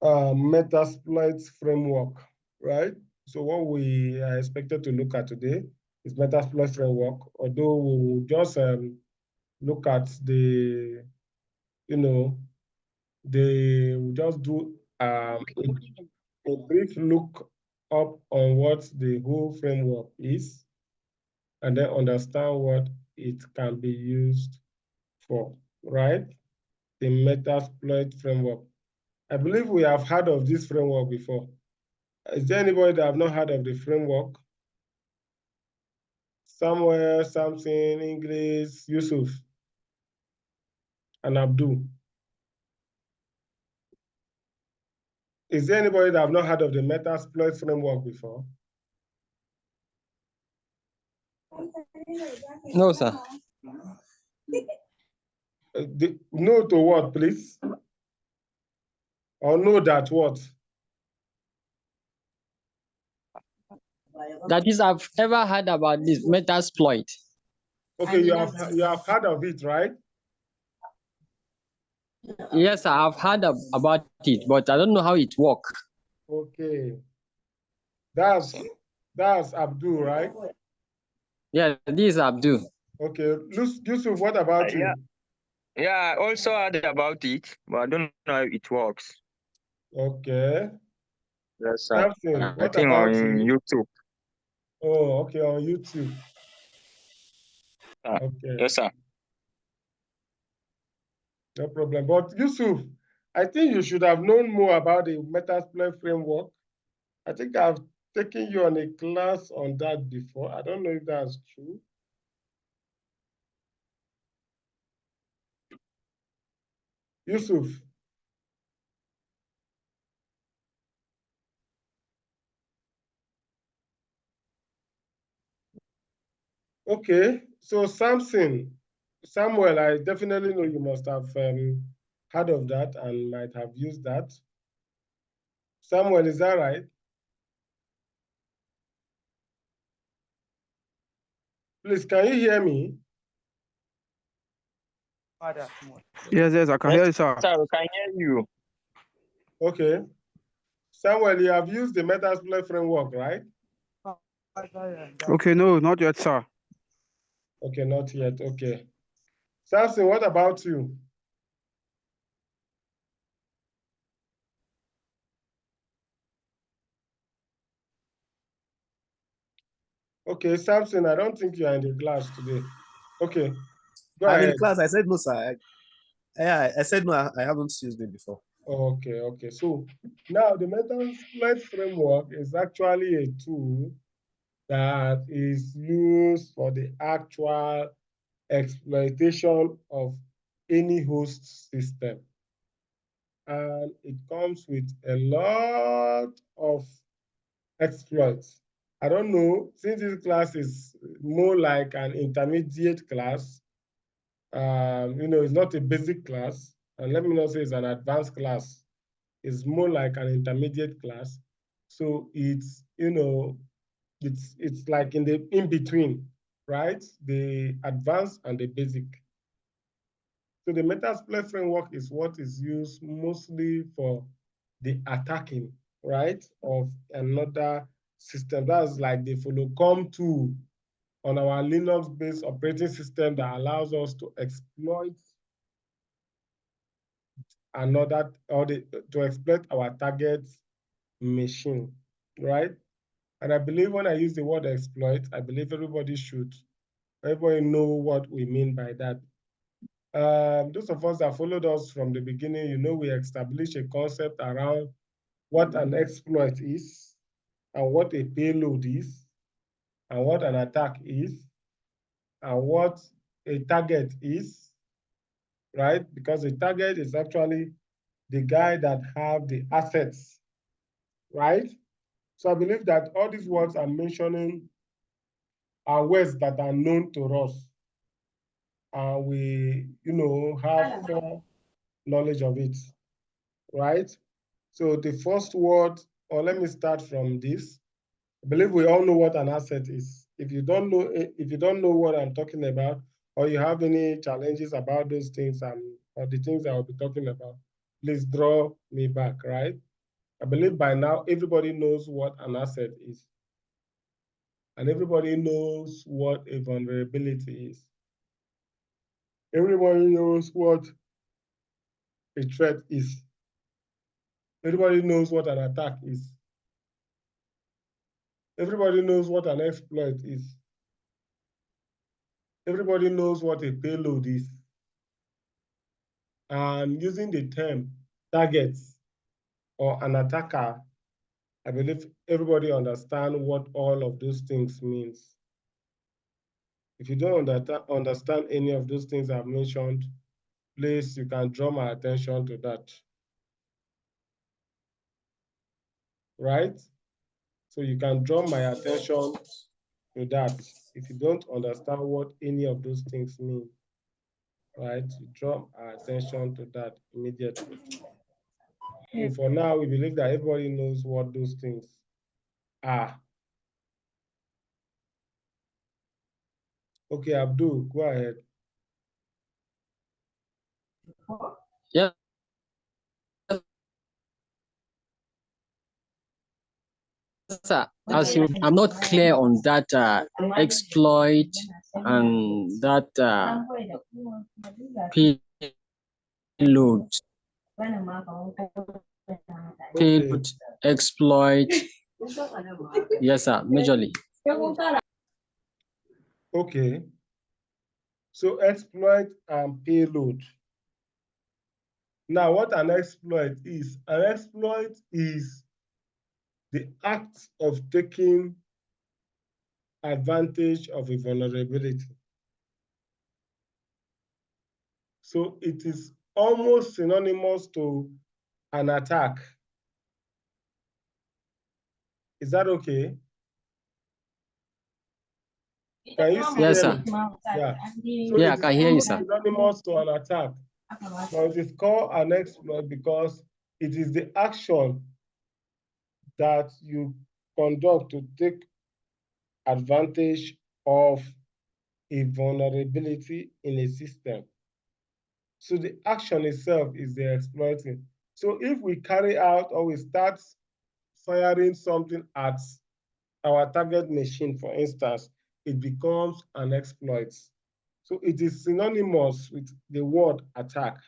Metasploit framework, right? So what we are expected to look at today is Metasploit framework, although we will just look at the, we'll just do a brief look up on what the whole framework is, and then understand what it can be used for, right? The Metasploit framework. I believe we have heard of this framework before. Is there anybody that have not heard of the framework? Somewhere, something, English, Yusuf, and Abdul. Is there anybody that have not heard of the Metasploit framework before? No, sir. No to what, please? Or no that what? That is, I've ever heard about this Metasploit. Okay, you have heard of it, right? Yes, sir, I've heard about it, but I don't know how it works. Okay. That's Abdul, right? Yeah, this is Abdul. Okay. Yusuf, what about you? Yeah, I also heard about it, but I don't know how it works. Okay. Yes, sir. Samson, what I think about on you? YouTube. Oh, okay, on YouTube. Okay. Yes, sir. No problem. But Yusuf, I think you should have known more about the Metasploit framework. I think I've taken you on a class on that before. I don't know if that's true. Yusuf. Okay, so Samuel, I definitely know you must have heard of that and might have used that. Samuel, is that right? Please, can you hear me? Yes, I can hear you, sir. Sir, we can hear you. Okay. Samuel, you have used the Metasploit framework, right? Okay, no, not yet, sir. Okay, not yet. Okay. Samson, what about you? Okay, Samson, I don't think you are in the class today. Okay, go I'm ahead. in the class. I said no, sir. I said no, I haven't used it before. Okay. So now the Metasploit framework is actually a tool that is used for the actual exploitation of any host system. And it comes with a lot of exploits. I don't know, since this class is more like an intermediate class, it's not a basic class, and let me not say it's an advanced class. It's more like an intermediate class. So it's, it's like in between, right? The advanced and the basic. So the Metasploit framework is what is used mostly for the attacking, right, of another system. That's like the follow-come tool on our Linux-based operating system that allows us to exploit to exploit our target machine, right? And I believe when I use the word exploit, I believe everybody know what we mean by that. Those of us that followed us from the beginning, we established a concept around what an exploit is, and what a payload is, and what an attack is, and what a target is, right? Because a target is actually the guy that have the assets, right? So I believe that all these words I'm mentioning are words that are known to us, and we, have some knowledge of it, right? So the first word, or let me start from this. I believe we all know what an asset is. If you don't know what I'm talking about, or you have any challenges about those things or the things I will be talking about, please draw me back, right? I believe by now everybody knows what an asset is. And everybody knows what a vulnerability is. Everybody knows what a threat is. Everybody knows what an attack is. Everybody knows what an exploit is. Everybody knows what a payload is. And using the term targets or an attacker, I believe everybody understands what all of those things means. If you don't understand any of those things I've mentioned, please, you can draw my attention to that. Right? So you can draw my attention to that. If you don't understand what any of those things mean, right? You draw our attention to that immediately. So for now, we believe that everybody knows what those things are. Okay, Abdul, go ahead. Yeah. Sir, as you, I'm not clear on that exploit and that payload. Payload, exploit. Yes, sir, majorly. Okay. So exploit and payload. Now, what an exploit is the act of taking advantage of a vulnerability. So it is almost synonymous to an attack. Is that okay? Can you see? Yes, sir. Yeah. So yeah, I can hear you, sir. Synonymous to an attack. But it is called an exploit because it is the action that you conduct to take advantage of a vulnerability in a system. So the action itself is the exploiting. So if we carry out or we start firing something at our target machine, for instance, it becomes an exploit. So it is synonymous with the word attack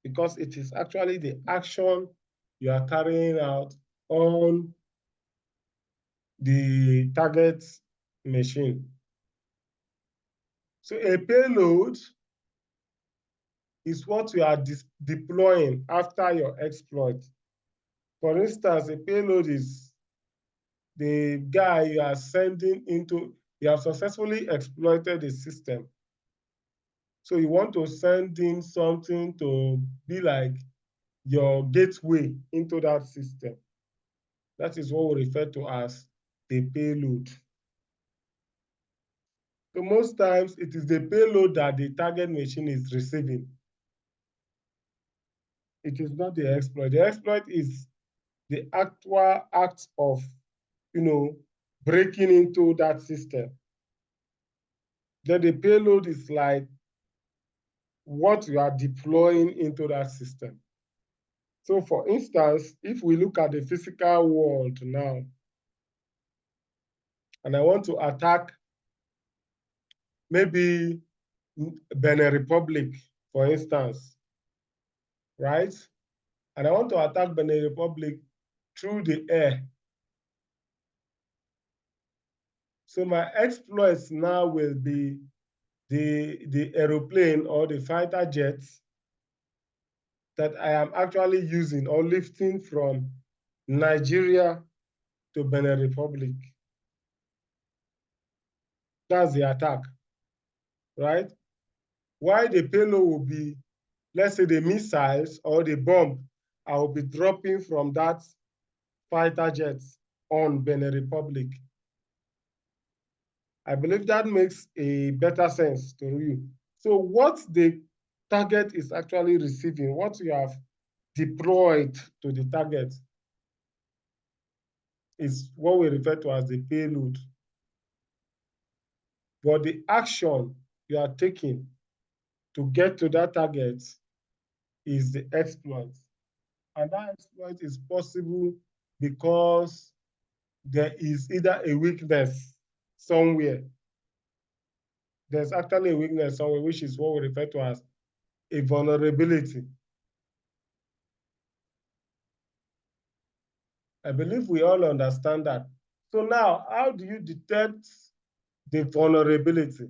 because it is actually the action you are carrying out on the target machine. So a payload is what you are deploying after your exploit. For instance, a payload is the guy you are sending into, you have successfully exploited the system. So you want to send in something to be like your gateway into that system. That is what we refer to as the payload. So most times it is the payload that the target machine is receiving. It is not the exploit. The exploit is the actual act of, breaking into that system. Then the payload is like what you are deploying into that system. So for instance, if we look at the physical world now, and I want to attack maybe Benin Republic, for instance, right? And I want to attack Benin Republic through the air. So my exploits now will be the aeroplane or the fighter jets that I am actually using or lifting from Nigeria to Benin Republic. That's the attack, right? Why the payload will be, let's say the missiles or the bomb I will be dropping from that fighter jets on Benin Republic. I believe that makes a better sense to you. So what the target is actually receiving, what you have deployed to the target is what we refer to as the payload. But the action you are taking to get to that target is the exploit. And that exploit is possible because there is either a weakness somewhere. There's actually a weakness somewhere, which is what we refer to as a vulnerability. I believe we all understand that. So now, how do you detect the vulnerability?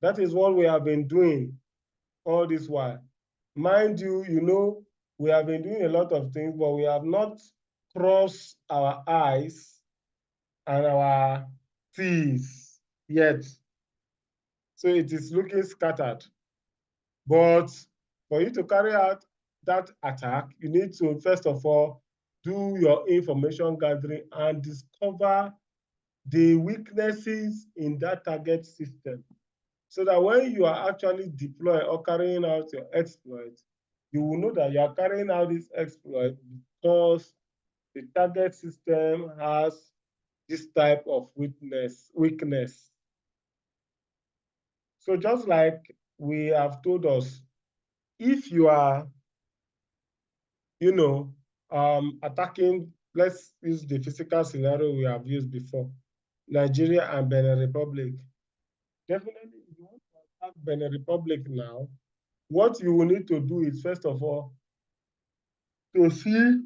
That is what we have been doing all this while. Mind you, we have been doing a lot of things, but we have not crossed our eyes and our T's yet. So it is looking scattered. But for you to carry out that attack, you need to, first of all, do your information gathering and discover the weaknesses in that target system, so that when you are actually deploying or carrying out your exploit, you will know that you are carrying out this exploit because the target system has this type of weakness. So just like we have told us, if you are, attacking, let's use the physical scenario we have used before, Nigeria and Benin Republic. Definitely, if you want to attack Benin Republic now, what you will need to do is, first of all, to see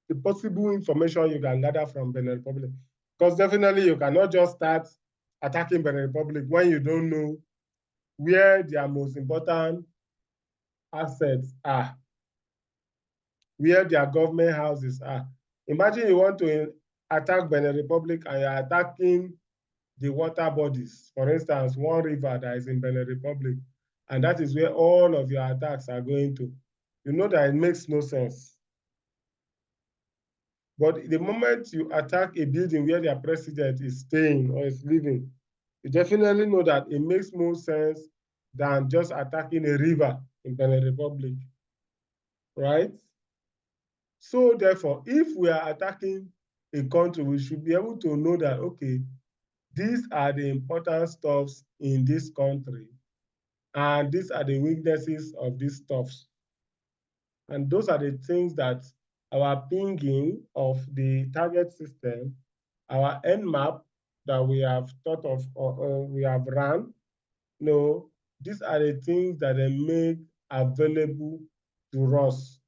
the possible information you can gather from Benin Republic. Because definitely you cannot just start attacking Benin Republic when you don't know where their most important assets are, where their government houses are. Imagine you want to attack Benin Republic and you're attacking the water bodies. For instance, one river that is in Benin Republic, and that is where all of your attacks are going to. You know that it makes no sense. But the moment you attack a building where their president is staying or is living, you definitely know that it makes more sense than just attacking a river in Benin Republic, right? So therefore, if we are attacking a country, we should be able to know that, okay, these are the important stuffs in this country, and these are the weaknesses of these stuffs. And those are the things that our pinging of the target system, our Nmap that we have thought of or we have run, these are the things that they make available to us.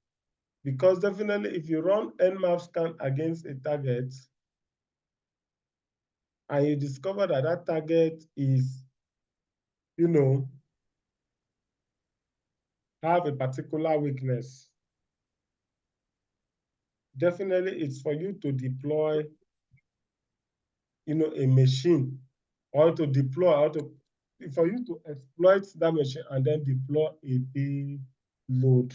Because definitely if you run Nmap scan against a target and you discover that that target is, have a particular weakness, definitely it's for you to deploy, a machine, or to deploy, or for you to exploit that machine and then deploy a payload.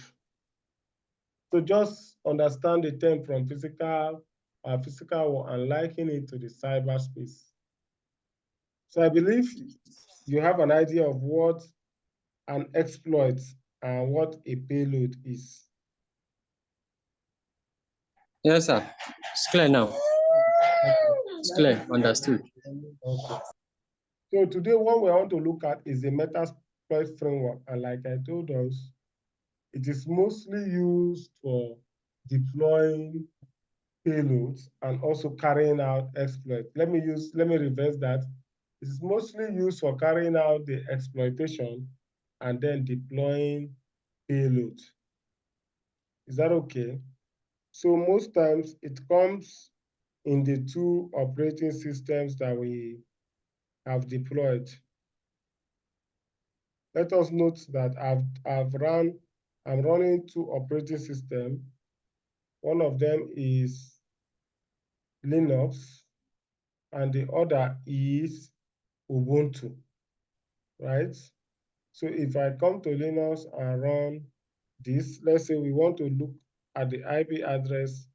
So just understand the term from physical war and liken it to the cyberspace. So I believe you have an idea of what an exploit and what a payload is. Yes, sir. It's clear now. It's clear, understood. Okay. So today what we want to look at is the Metasploit framework. And like I told us, it is mostly used for deploying payloads and also carrying out exploits. Let me reverse that. It is mostly used for carrying out the exploitation and then deploying payloads. Is that okay? So most times it comes in the two operating systems that we have deployed. Let us note that I'm running two operating systems. One of them is Linux and the other is Ubuntu, right? So if I come to Linux and run this, let's say we want to look at the IP address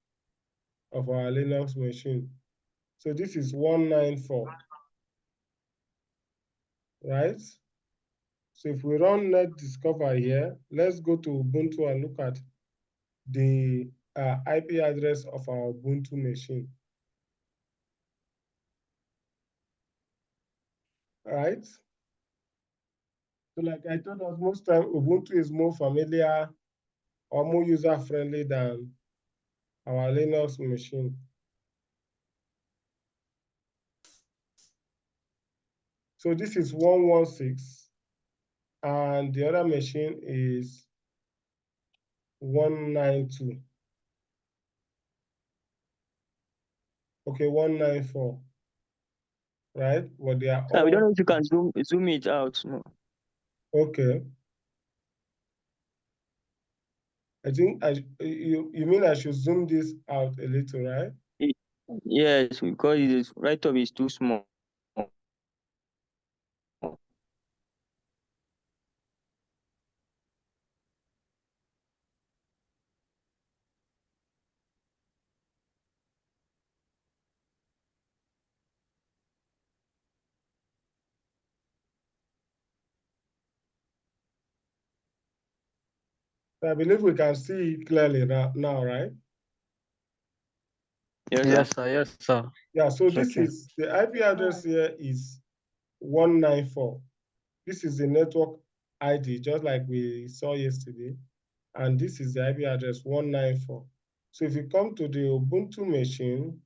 of our Linux machine. So this is 194, right? So if we run net discover here, let's go to Ubuntu and look at the IP address of our Ubuntu machine. All right? So like I told us, most time Ubuntu is more familiar or more user-friendly than our Linux machine. So this is 116, and the other machine is 192. Okay, 194. Right? But they are all. We don't know if you can zoom it out. No. Okay. I think you mean I should zoom this out a little, right? Yes, because it is right up is too small. I believe we can see it clearly now, right? Yes, sir. Yes, sir. Yeah, so It's this okay. is the IP address here is 194. This is the network ID, just like we saw yesterday. And this is the IP address 194. So if you come to the Ubuntu machine,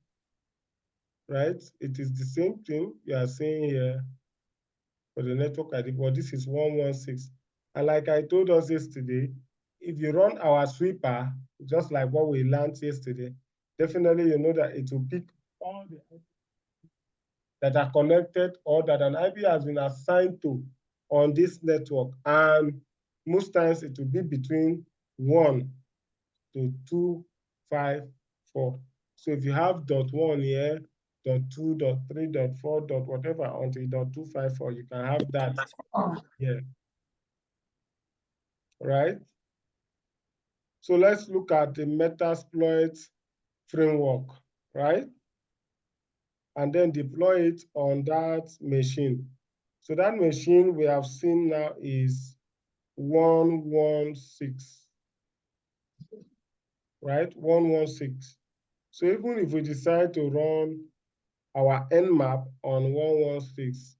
right, it is the same thing you are seeing here for the network ID, but this is 116. And like I told us yesterday, if you run our sweeper, just like what we learned yesterday, definitely you know that it will pick all the IP that are connected or that an IP has been assigned to on this network. And most times it will be between 1 to 254. So if you have .1 here, .2, .3, .4, whatever until .254, you can have that here, right? So let's look at the Metasploit framework, right? And then deploy it on that machine. So that machine we have seen now is 116, right? 116. So even if we decide to run our nmap on 116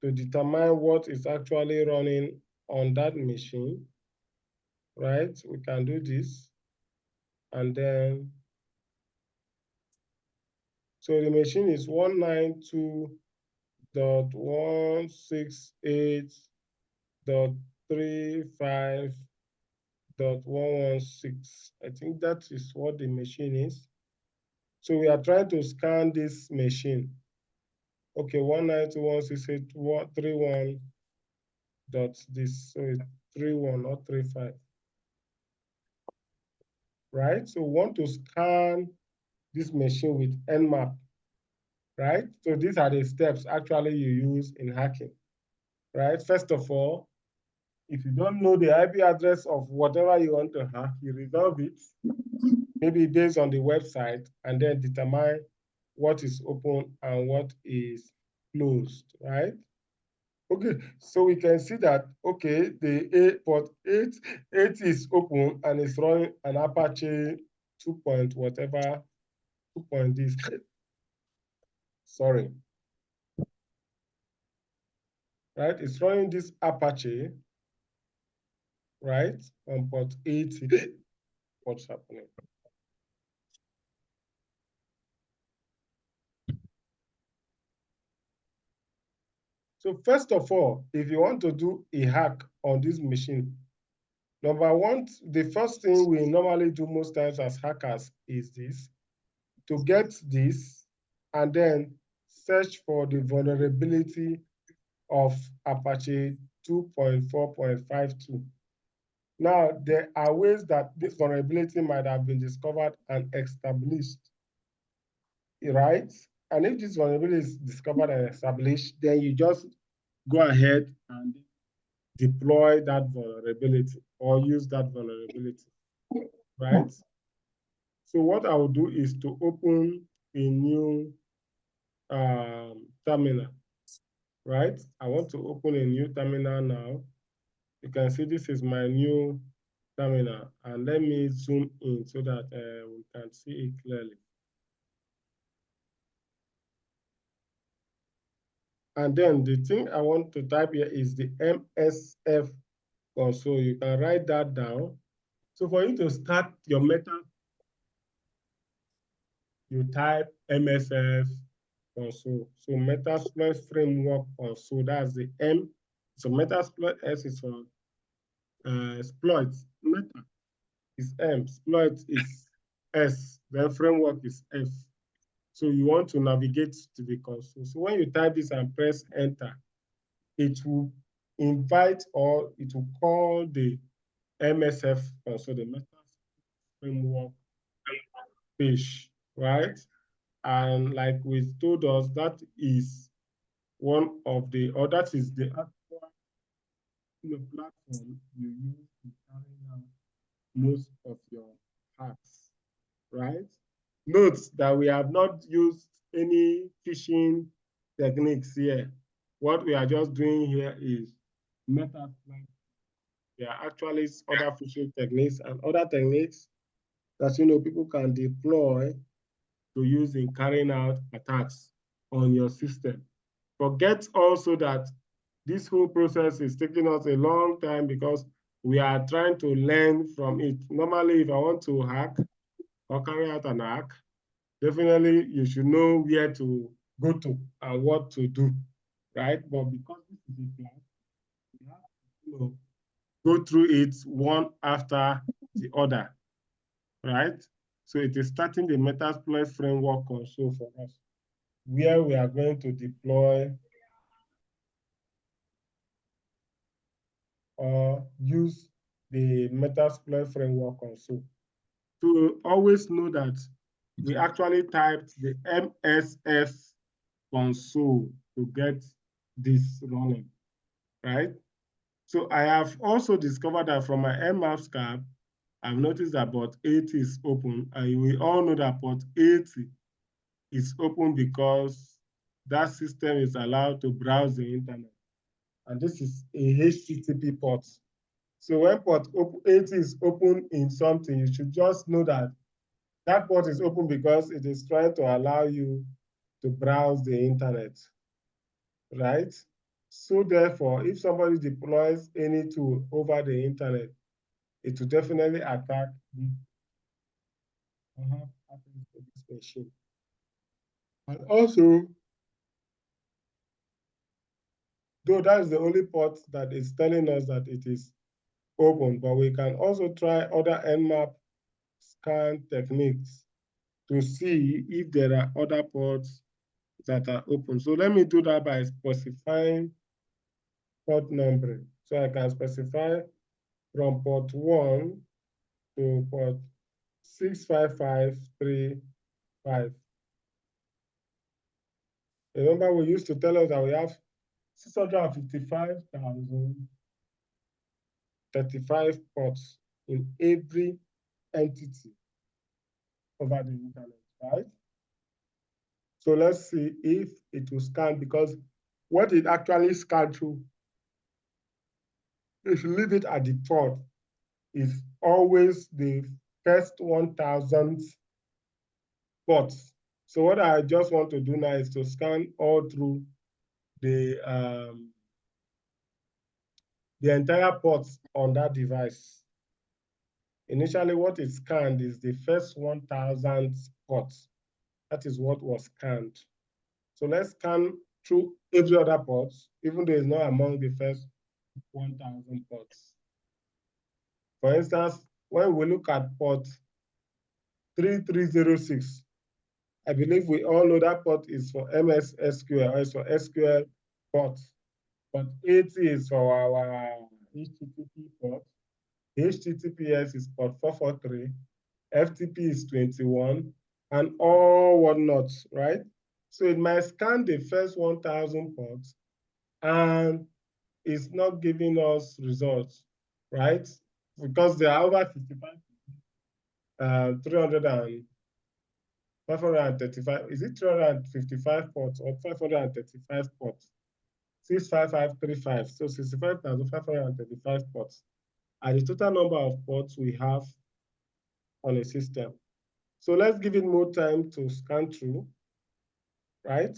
to determine what is actually running on that machine, right? We can do this. And then, so the machine is 192.168.35.116. I think that is what the machine is. So we are trying to scan this machine. Okay, 192.168.31 dot this, so it's 31, not 35. Right? So we want to scan this machine with nmap, right? So these are the steps actually you use in hacking, right? First of all, if you don't know the IP address of whatever you want to hack, you resolve it, maybe based on the website, and then determine what is open and what is closed, right? Okay, so we can see that, okay, the port 8 is open and it's running an Apache 2 point whatever, 2 point this, sorry, right? It's running this Apache, right, on port 80. What's happening? So first of all, if you want to do a hack on this machine, number one, the first thing we normally do most times as hackers is this, to get this and then search for the vulnerability of Apache 2.4.52. Now, there are ways that this vulnerability might have been discovered and established, right? And if this vulnerability is discovered and established, then you just go ahead and deploy that vulnerability or use that vulnerability, right? So what I will do is to open a new terminal, right? I want to open a new terminal now. You can see this is my new terminal, and let me zoom in so that we can see it clearly. And then the thing I want to type here is the MSF console. You can write that down. So for you to start your meta, you type MSF console. So Metasploit framework console, that's the M. So Metasploit S is for exploit. Meta is M, exploit is S, then framework is F. So you want to navigate to the console. So when you type this and press enter, it will invite or it will call the MSF console, the Meta framework page, right? And like we told us, that is one of the, or that is the actual platform you use to carry out most of your hacks, right? Note that we have not used any phishing techniques here. What we are just doing here is Metasploit. There are actually other phishing techniques and other techniques that people can deploy to use in carrying out attacks on your system. Forget also that this whole process is taking us a long time because we are trying to learn from it. Normally, if I want to hack or carry out an hack, definitely you should know where to go to and what to do, right? But because this is a class, we have to go through it one after the other, right? So it is starting the Metasploit framework console for us, where we are going to deploy or use the Metasploit framework console. To always know that we actually typed the MSF console to get this running, right? So I have also discovered that from my Nmaps card, I've noticed that port 80 is open, and we all know that port 80 is open because that system is allowed to browse the internet. And this is a HTTP port. So when port 80 is open in something, you should just know that that port is open because it is trying to allow you to browse the internet, right? So therefore, if somebody deploys any tool over the internet, it will definitely attack this machine. And also, though that's the only port that is telling us that it is open, but we can also try other Nmap scan techniques to see if there are other ports that are open. So let me do that by specifying port numbering. So I can specify from port 1 to port 65535. Remember, we used to tell us that we have 655,035 ports in every entity over the internet, right? So let's see if it will scan, because what it actually scans through, if you leave it at the top, is always the first 1,000 ports. So what I just want to do now is to scan all through the entire ports on that device. Initially, what is scanned is the first 1,000 ports. That is what was scanned. So let's scan through every other port, even though it's not among the first 1,000 ports. For instance, when we look at port 3306, I believe we all know that port is for MS SQL, or it's for SQL port. Port 80 is for our HTTP port. HTTPS is port 443. FTP is 21, and all whatnot, right? So it might scan the first 1,000 ports, and it's not giving us results, right? Because there are over 55, 300 and 535, is it 355 ports or 535 ports? 65535, so 65,535 ports are the total number of ports we have on a system. So let's give it more time to scan through, right?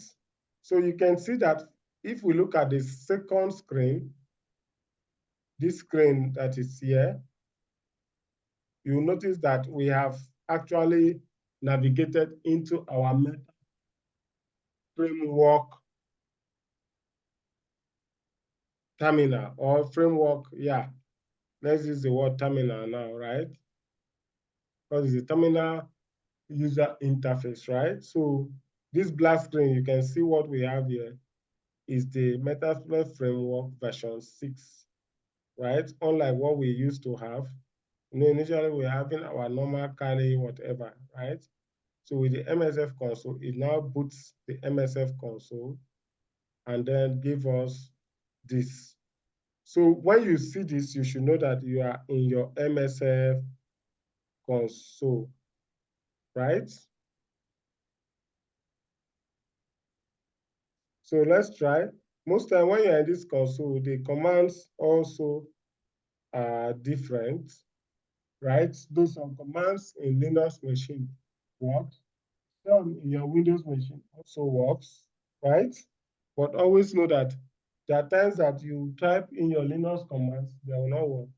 So you can see that if we look at the second screen, this screen that is here, you'll notice that we have actually navigated into our meta framework terminal or framework, yeah. Let's use the word terminal now, right? Because it's a terminal user interface, right? So this black screen, you can see what we have here is the Metasploit framework version 6, right? Unlike what we used to have. You know, initially we're having our normal carry, whatever, right? So with the MSF console, it now boots the MSF console and then give us this. So when you see this, you should know that you are in your MSF console, right? So let's try. Most time when you're in this console, the commands also are different, right? Those some commands in Linux machine work. Some in your Windows machine also works, right? But always know that there are times that you type in your Linux commands, they will not work.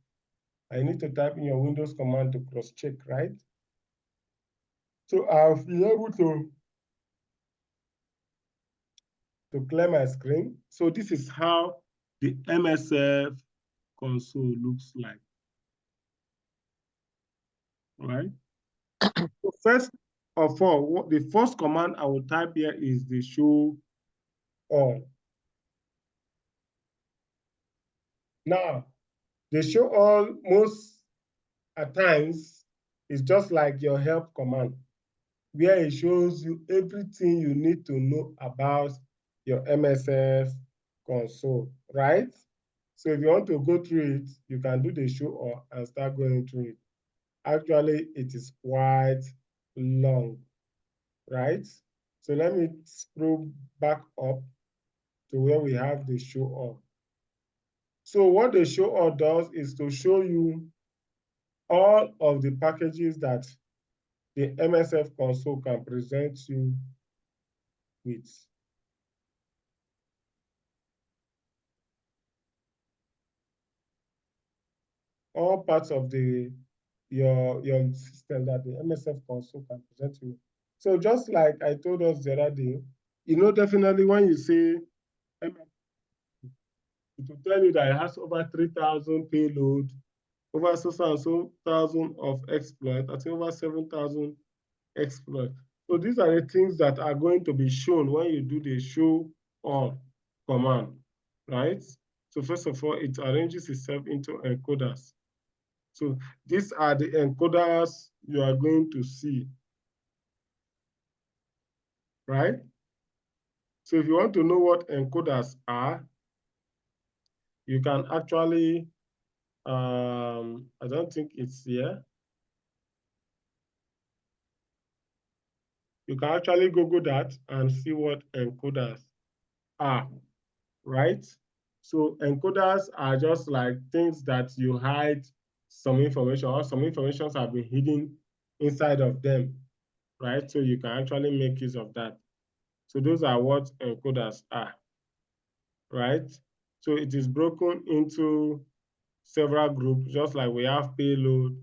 I need to type in your Windows command to cross-check, right? So I'll be able to clear my screen. So this is how the MSF console looks like, right? So first of all, the first command I will type here is the show all. Now, the show all most at times is just like your help command, where it shows you everything you need to know about your MSF console, right? So if you want to go through it, you can do the show all and start going through it. Actually, it is quite long, right? So let me scroll back up to where we have the show all. So what the show all does is to show you all of the packages that the MSF console can present you with. All parts of your system that the MSF console can present you. So just like I told us the other day, you know, definitely when you say it will tell you that it has over 3,000 payload, over so and so thousand of exploit, I think over 7,000 exploit. So these are the things that are going to be shown when you do the show all command, right? So first of all, it arranges itself into encoders. So these are the encoders you are going to see, right? So if you want to know what encoders are, you can actually, I don't think it's here. You can actually Google that and see what encoders are, right? So encoders are just like things that you hide some information, or some information have been hidden inside of them, right? So you can actually make use of that. So those are what encoders are, right? So it is broken into several groups, just like we have payload,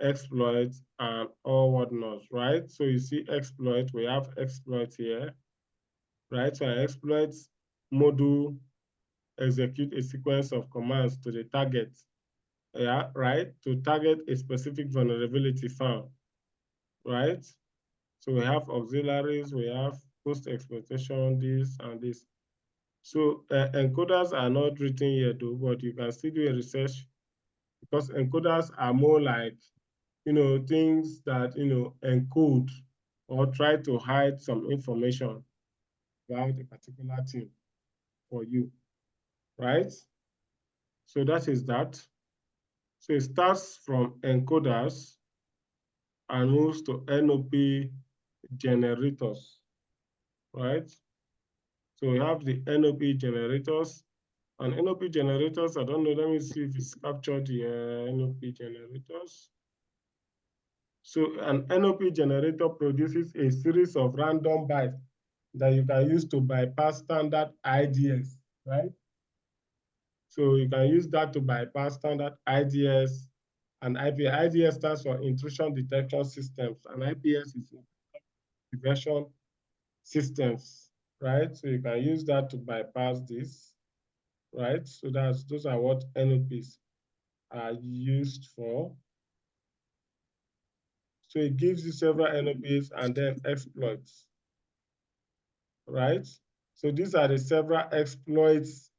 exploit, and all whatnot, right? So you see exploit, we have exploit here, right? So an exploit module execute a sequence of commands to the target, yeah, right? To target a specific vulnerability found, right? So we have auxiliaries, we have post-exploitation, this and this. So encoders are not written here though, but you can still do a research because encoders are more like, you know, things that, you know, encode or try to hide some information about a particular thing for you, right? So that is that. So it starts from encoders and moves to NOP generators, right? So we have the NOP generators. And NOP generators, I don't know, let me see if it's captured the NOP generators. So an NOP generator produces a series of random bytes that you can use to bypass standard IDS, right? So you can use that to bypass standard IDS and IPS. IDS stands for Intrusion Detection Systems, and IPS is Prevention Systems, right? So you can use that to bypass this, right? So those are what NOPs are used for. So it gives you several NOPs and then exploits, right? So these are the several exploits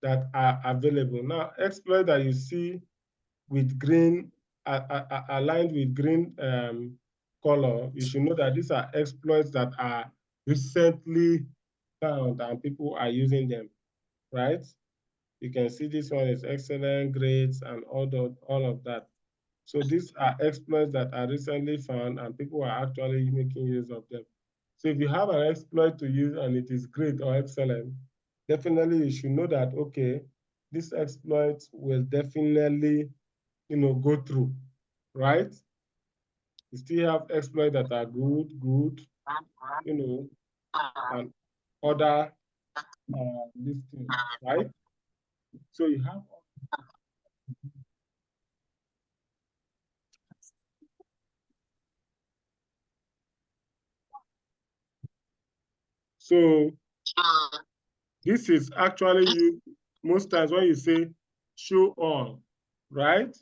that are available. Now, exploit that you see with green, aligned with green color, you should know that these are exploits that are recently found and people are using them, right? You can see this one is excellent, great, and all of that. So these are exploits that are recently found and people are actually making use of them. So if you have an exploit to use and it is great or excellent, definitely you should know that, okay, this exploit will definitely, go through, right? You still have exploits that are good, and other listings, right? So you have. So this is actually used most times when you say show all, right?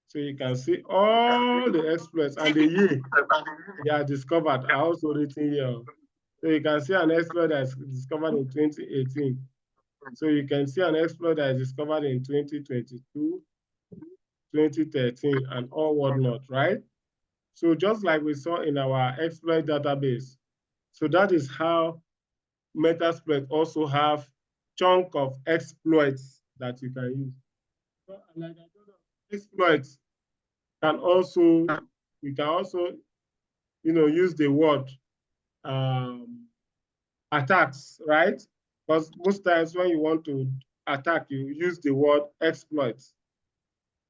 So you can see all the exploits and the year they are discovered are also written here. So you can see an exploit that is discovered in 2018. So you can see an exploit that is discovered in 2022, 2013, and all whatnot, right? So just like we saw in our exploit database. So that is how Metasploit also have chunk of exploits that you can use. So, like I told you, exploits can also, we can also, use the word attacks, right? Because most times when you want to attack, you use the word exploits.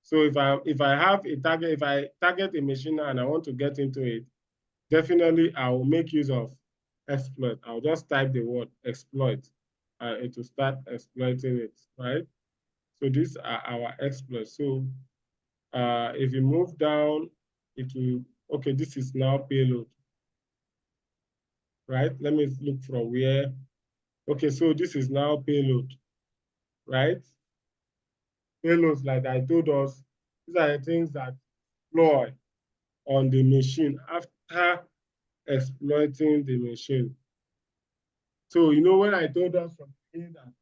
So if I have a target, if I target a machine and I want to get into it, definitely I will make use of exploit. I'll just type the word exploit and it will start exploiting it, right? So these are our exploits. So if you move down, it will, okay, this is now payload, right? Let me look from where. Okay, so this is now payload, right? Payloads, like I told us, these are the things that deploy on the machine after exploiting the machine. So, when I told us from the beginning that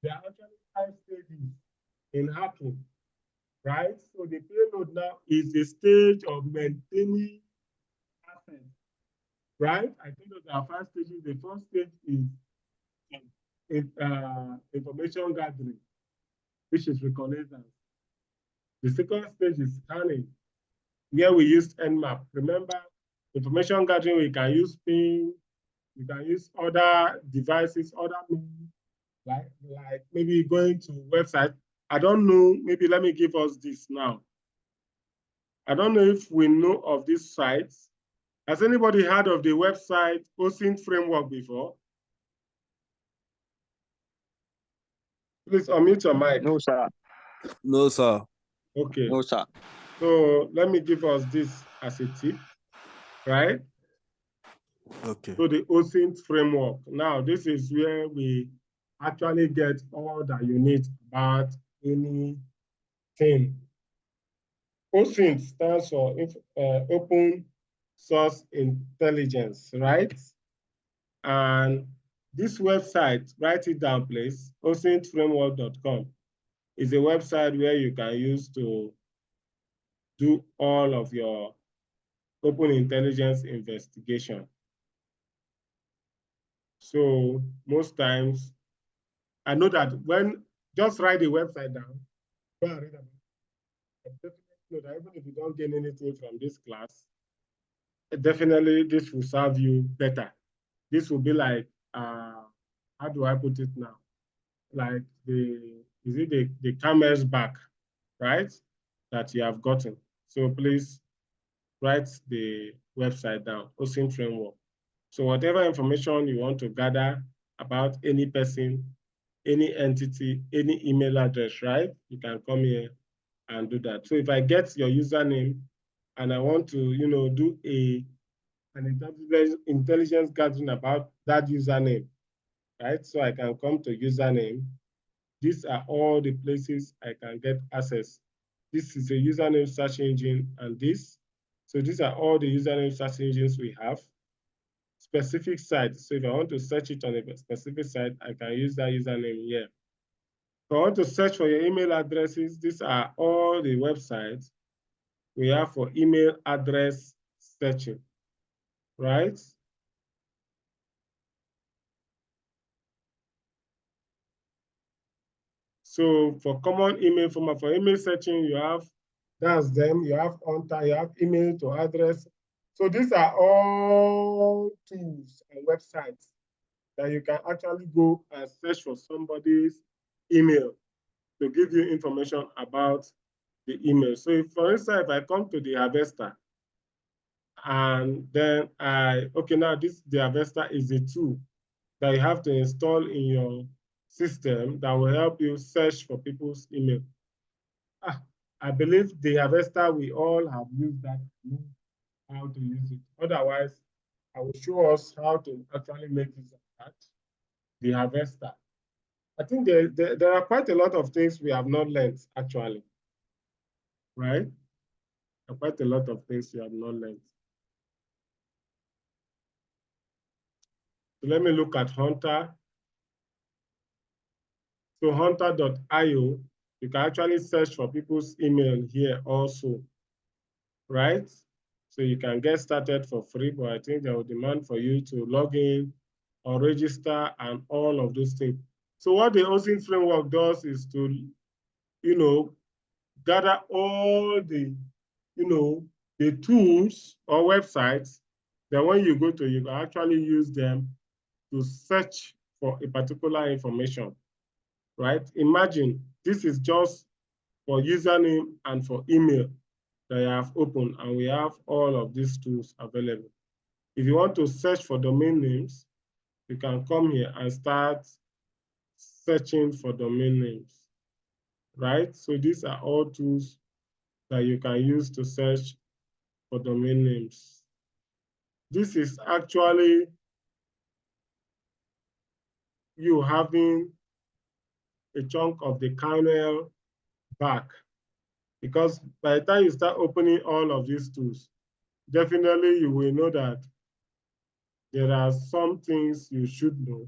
there are actually 5 stages in hacking, right? So the payload now is the stage of maintaining assets, right? I told you there are 5 stages. The first stage is information gathering, which is reconnaissance. The second stage is scanning, where we used Nmap. Remember, information gathering, we can use ping, we can use other devices, other means, like maybe going to website. I don't know, maybe let me give us this now. I don't know if we know of these sites. Has anybody heard of the website OSINT framework before? Please unmute your mic. No, sir. No, sir. Okay. No, sir. So let me give us this as a tip, right? Okay. So the OSINT framework. Now, this is where we actually get all that you need about anything. OSINT stands for Open Source Intelligence, right? And this website, write it down, please, osintframework.com, is a website where you can use to do all of your open intelligence investigation. So most times, I know that when, just write the website down, go and read about it. I definitely know that even if you don't gain anything from this class, definitely this will serve you better. This will be like, how do I put it now? Like the camel's back, right? That you have gotten. So please write the website down, OSINT framework. So whatever information you want to gather about any person, any entity, any email address, right? You can come here and do that. So if I get your username and I want to, you know, do an intelligence gathering about that username, right? So I can come to username. These are all the places I can get access. This is a username search engine and this. So these are all the username search engines we have. Specific sites. So if I want to search it on a specific site, I can use that username here. If I want to search for your email addresses, these are all the websites we have for email address searching, right? So for common email format, for email searching, you have, that's them, you have Hunter, you have email to address. So these are all tools and websites that you can actually go and search for somebody's email to give you information about the email. So if, for instance, if I come to the Harvester and then okay, now the Harvester is a tool that you have to install in your system that will help you search for people's email. I believe the Harvester, we all have used that, know how to use it. Otherwise, I will show us how to actually make use of that, the Harvester. I think there are quite a lot of things we have not learned, actually, right? There are quite a lot of things we have not learned. So let me look at Hunter. So hunter.io, you can actually search for people's email here also, right? So you can get started for free, but I think they will demand for you to log in or register and all of those things. So what the OSINT framework does is to, you know, gather all the, you know, the tools or websites that when you go to, you can actually use them to search for a particular information, right? Imagine this is just for username and for email that I have opened, and we have all of these tools available. If you want to search for domain names, you can come here and start searching for domain names, right? So these are all tools that you can use to search for domain names. This is actually you having a chunk of the kernel back, because by the time you start opening all of these tools, definitely you will know that there are some things you should know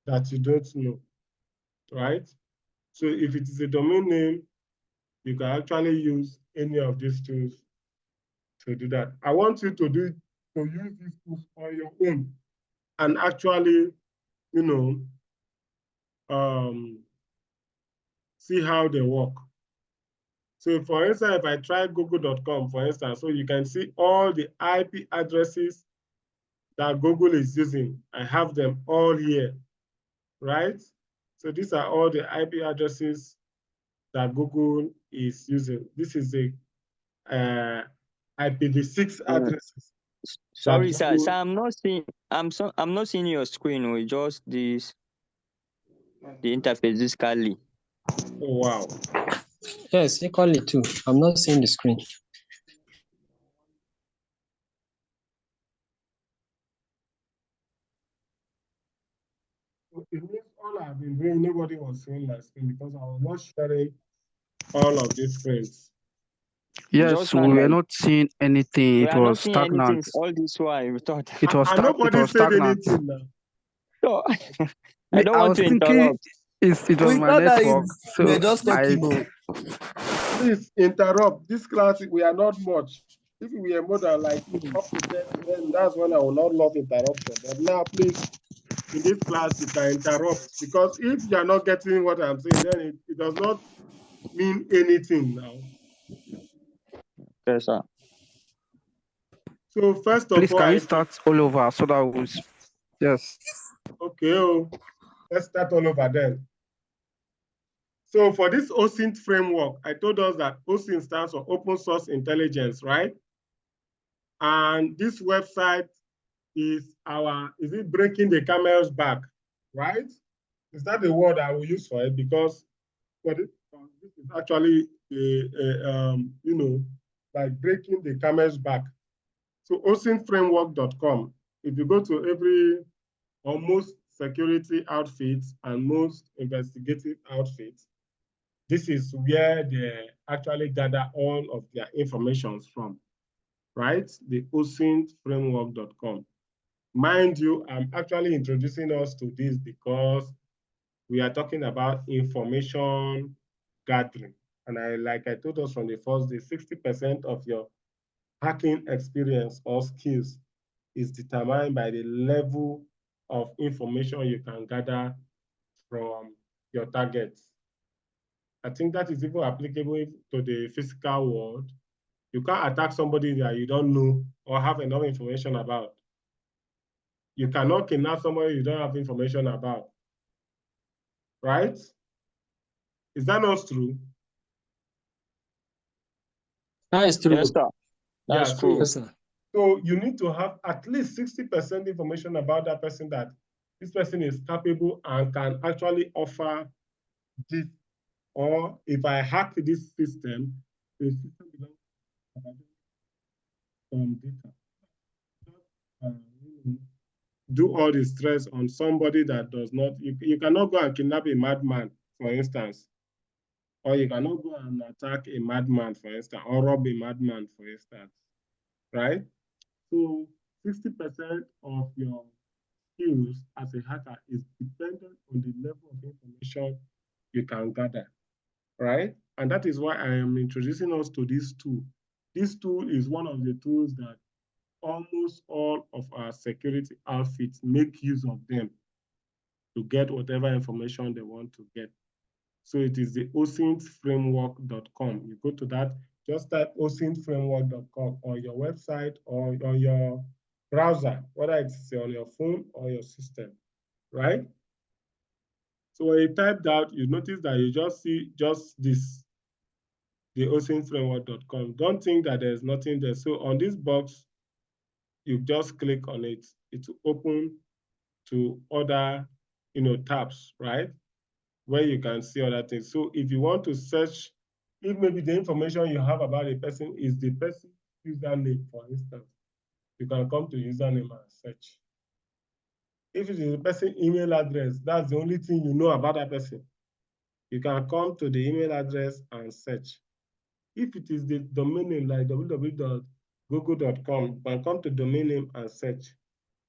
that you don't know, right? So if it is a domain name, you can actually use any of these tools to do that. I want you to use these tools on your own and actually, you know, see how they work. So for instance, if I try google.com, for instance, so you can see all the IP addresses that Google is using. I have them all here, right? So these are all the IP addresses that Google is using. This is the IPv6 addresses. Sorry, sir. Sir, I'm not seeing. I'm not seeing your screen. We just this. The interface is Kali. Oh wow. Yes, equally too. I'm not seeing the screen. It means all I've been doing, nobody was seeing my screen because I was not sharing all of these screens. Yes, Just we now, were like, not seeing anything. we It are not was seeing anything stagnant. all this while. We thought. It was And nobody said stagnant. anything now. So, I Me, don't I want was to thinking interrupt. it was We my thought that network. we're So just I talking. Please interrupt. This class, we are not much. If we are more than like up to 10, then that's when I will not love interruption. But now, please, in this class, you can interrupt, because if you are not getting what I'm saying, then it does not mean anything now. Yes, sir. So first of please, all, can we start all over so that we yes. okay, let's start all over then. So for this OSINT framework, I told us that OSINT stands for Open Source Intelligence, right? And this website is it breaking the camel's back, right? Is that the word I will use for it? Because for This is actually like breaking the camel's back. So OSINTframework.com, if you go to every or most security outfits and most investigative outfits, this is where they actually gather all of their information from, right? The OSINTframework.com. Mind you, I'm actually introducing us to this because we are talking about information gathering. And like I told us from the first day, 60% of your hacking experience or skills is determined by the level of information you can gather from your targets. I think that is even applicable to the physical world. You can't attack somebody that you don't know or have enough information about. You cannot kidnap somebody you don't have information about, right? Is that not true? That is true. Yes, sir. Yeah, That's true. Yes, sir. So you need to have at least 60% information about that person, that this person is capable and can actually offer this. Or if I hack this system, the system belongs to some data. Do all the stress on somebody that does not, you cannot go and kidnap a madman, for instance, or you cannot go and attack a madman, for instance, or rob a madman, for instance, right? So 60% of your skills as a hacker is dependent on the level of information you can gather, right? And that is why I am introducing us to this tool. This tool is one of the tools that almost all of our security outfits make use of them to get whatever information they want to get. So it is the osintframework.com. You go to that, just type osintframework.com on your website or on your browser, whether it's on your phone or your system, right? So when you type that, you notice that you just see just this, the osintframework.com. Don't think that there's nothing there. So on this box, you just click on it. It will open to other, tabs, right? Where you can see other things. So if you want to search, if maybe the information you have about a person is the person's username, for instance, you can come to username and search. If it is the person's email address, that's the only thing you know about that person, you can come to the email address and search. If it is the domain name like www.google.com, you can come to domain name and search.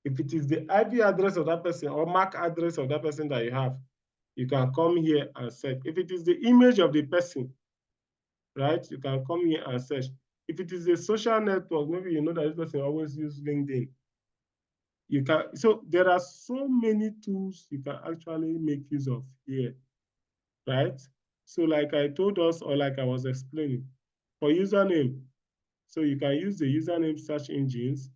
If it is the IP address of that person or MAC address of that person that you have, you can come here and search. If it is the image of the person, right, you can come here and search. If it is a social network, maybe you know that this person always uses LinkedIn. You can, so there are so many tools you can actually make use of here, right? So like I told us, or like I was explaining, for username, so you can use the username search engines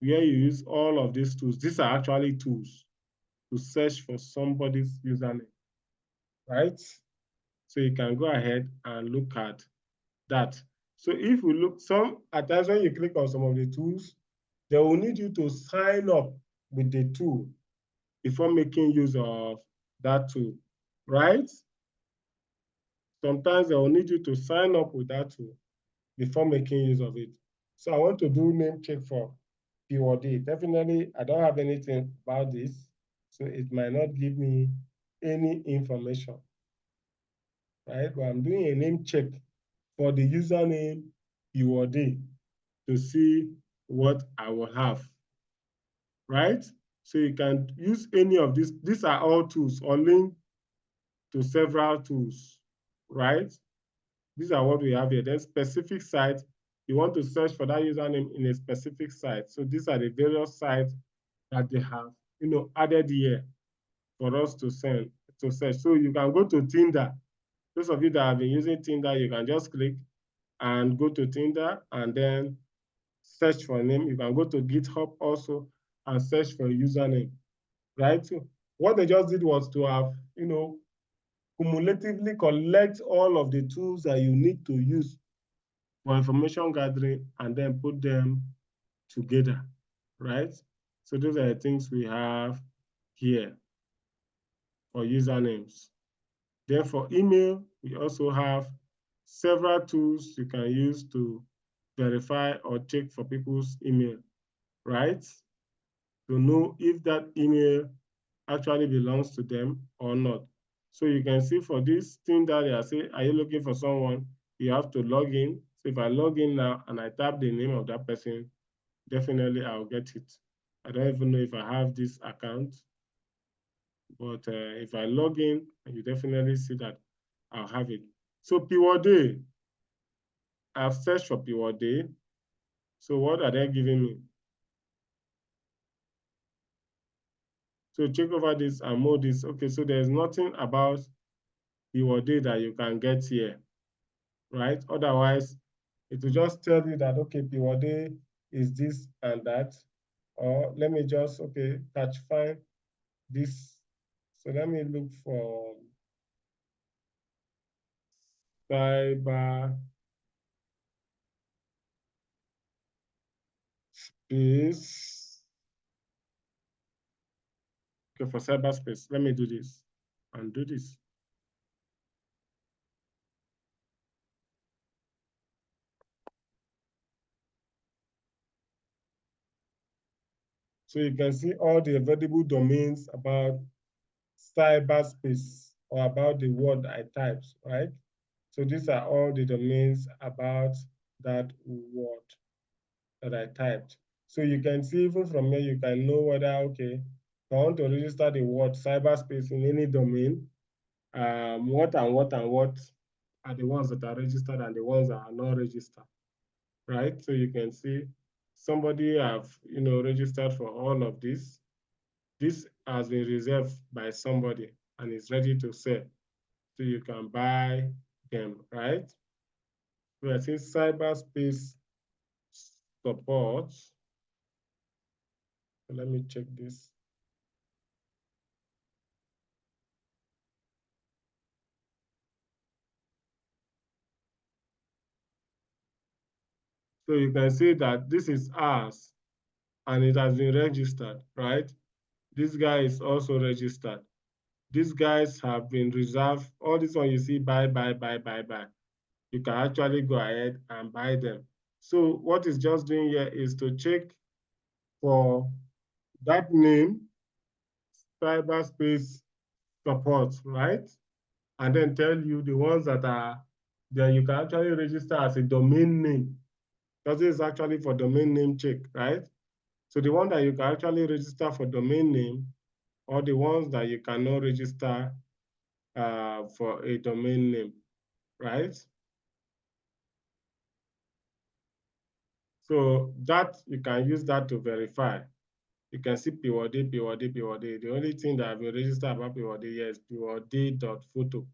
where you use all of these tools. These are actually tools to search for somebody's username, right? So you can go ahead and look at that. So if we look, at times when you click on some of the tools, they will need you to sign up with the tool before making use of that tool, right? Sometimes they will need you to sign up with that tool before making use of it. So I want to do name check for PWD. Definitely, I don't have anything about this, so it might not give me any information, right? But I'm doing a name check for the username PWD to see what I will have, right? So you can use any of these. These are all tools or linked to several tools, right? These are what we have here. Then specific sites, you want to search for that username in a specific site. So these are the various sites that they have, added here for us to search. So you can go to Tinder. Those of you that have been using Tinder, you can just click and go to Tinder and then search for a name. You can go to GitHub also and search for a username, right? So what they just did was to have, cumulatively collect all of the tools that you need to use for information gathering and then put them together, right? So those are the things we have here for usernames. Then for email, We also have several tools you can use to verify or check for people's email, right? To know if that email actually belongs to them or not. So you can see for this thing that they are saying, are you looking for someone? You have to log in. So if I log in now and I tap the name of that person, definitely I'll get it. I don't even know if I have this account, but if I log in, you definitely see that I'll have it. So P1D, I've searched for P1D. So what are they giving me? So check over this and more this. Okay, so there's nothing about P1D that you can get here, right? Otherwise, it will just tell you that, okay, P1D is this and that. Or let me just, okay, find this. So let me look for cyber space. Okay, for cyberspace, let me do this and do this. So you can see all the available domains about cyberspace or about the word I typed, right? So these are all the domains about that word that I typed. So you can see even from here, you can know whether, okay, if I want to register the word cyberspace in any domain, what and what and what are the ones that are registered and the ones that are not registered, right? So you can see somebody have, registered for all of this. This has been reserved by somebody and is ready to sell. So you can buy them, right? So I see cyberspace support. So let me check this. So you can see that this is ours and it has been registered, right? This guy is also registered. These guys have been reserved. All this one you see, buy. You can actually go ahead and buy them. So what it's just doing here is to check for that name, cyberspace support, right? And then tell you the ones that are there you can actually register as a domain name. Because this is actually for domain name check, right? So the one that you can actually register for domain name or the ones that you cannot register for a domain name, right? So that you can use that to verify. You can see P1D. The only thing that I've been registered about P1D here is P1D.photo,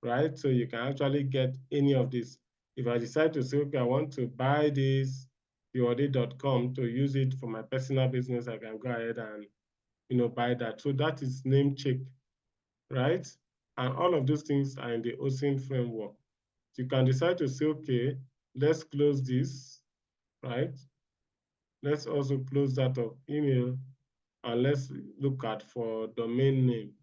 right? So you can actually get any of this. If I decide to say, okay, I want to buy this P1D.com to use it for my personal business, I can go ahead and buy that. So that is name check, right? And all of those things are in the OSINT framework. So you can decide to say, okay, let's close this, right? Let's also close that of email and let's look at for domain name,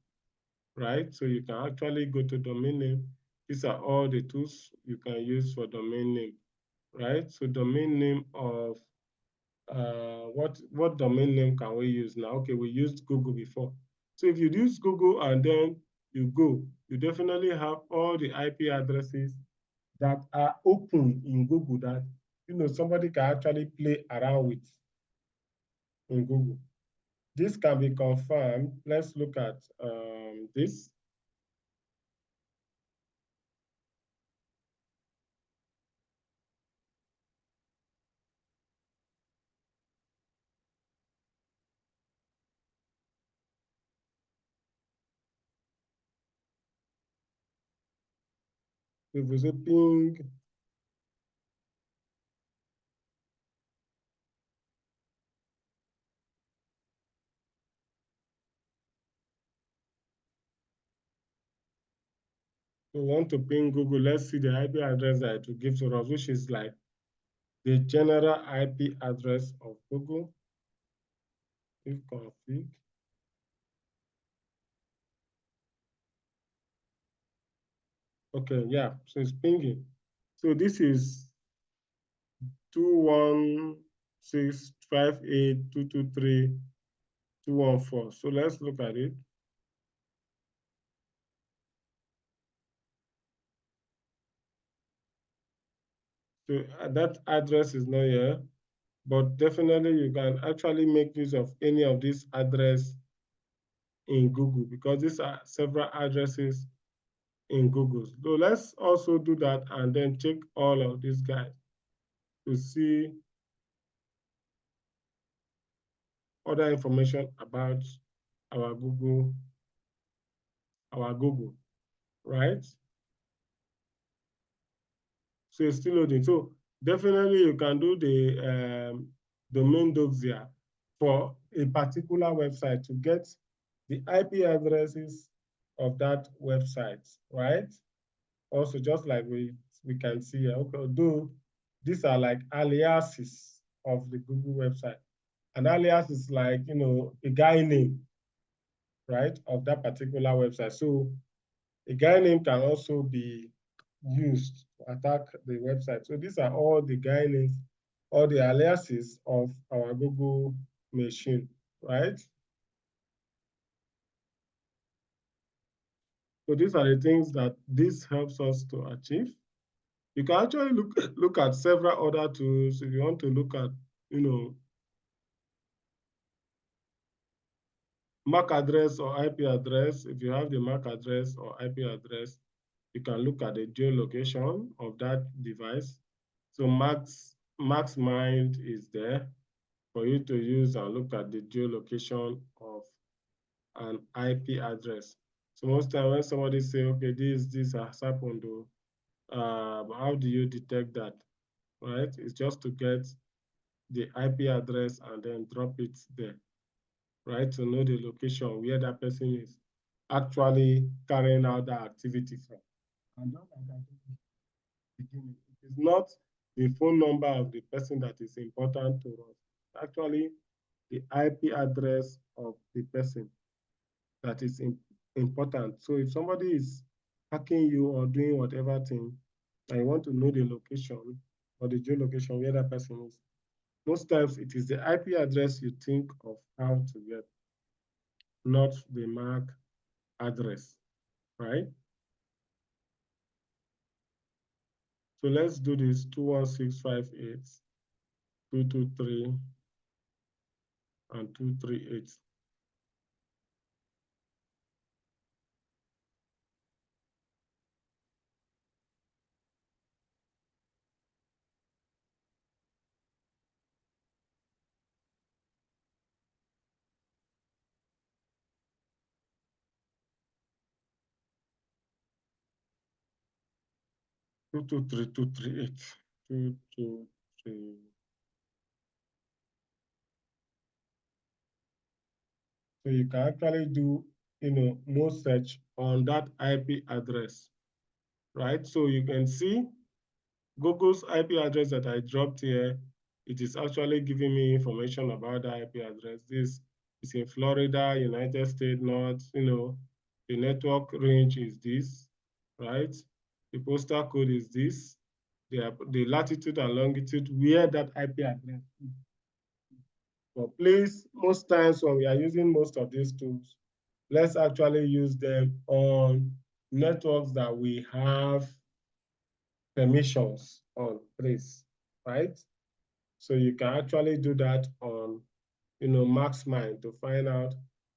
right? So you can actually go to domain name. These are all the tools you can use for domain name, right? So domain name of what domain name can we use now? Okay, we used Google before. So if you use Google and then you go, you definitely have all the IP addresses that are open in Google that somebody can actually play around with in Google. This can be confirmed. Let's look at this. If we say ping, we want to ping Google, let's see the IP address that it will give to us, which is like the general IP address of Google. If config. Okay, yeah, so it's pinging. So this is 21658223214. So let's look at it. So that address is not here, but definitely you can actually make use of any of these address in Google, because these are several addresses in Google. So let's also do that and then check all of these guys to see other information about our Google, right? So it's still loading. So definitely you can do the domain doxia for a particular website to get the IP addresses of that website, right? Also, just like we can see here, okay, although these are like aliases of the Google website. An alias is like, you know, a guy name, right, of that particular website. So a guy name can also be used to attack the website. So these are all the guy names, all the aliases of our Google machine, right? So these are the things that this helps us to achieve. You can actually look at several other tools if you want to look at, you know, MAC address or IP address. If you have the MAC address or IP address, you can look at the geolocation of that device. So Max Mind is there for you to use and look at the geolocation of an IP address. So most time when somebody say, okay, this has happened, how do you detect that, right? It's just to get the IP address and then drop it there, right? To know the location where that person is actually carrying out that activity from. And just like I told you at the beginning, it is not the phone number of the person that is important to us. Actually, the IP address of the person that is important. So if somebody is hacking you or doing whatever thing, and you want to know the location or the geolocation where that person is, most times it is the IP address you think of how to get, not the MAC address, right? So let's do this 216582223 and 238. Two two three two three eight 223. So you can actually do, you know, more search on that IP address, right? So you can see Google's IP address that I dropped here. It is actually giving me information about the IP address. This is in Florida, United States, North, you know, the network range is this, right? The postal code is this, the latitude and longitude where that IP address is. But please, most times when we are using most of these tools, let's actually use them on networks that we have permissions on, please, right? So you can actually do that on, you know, MaxMind to find out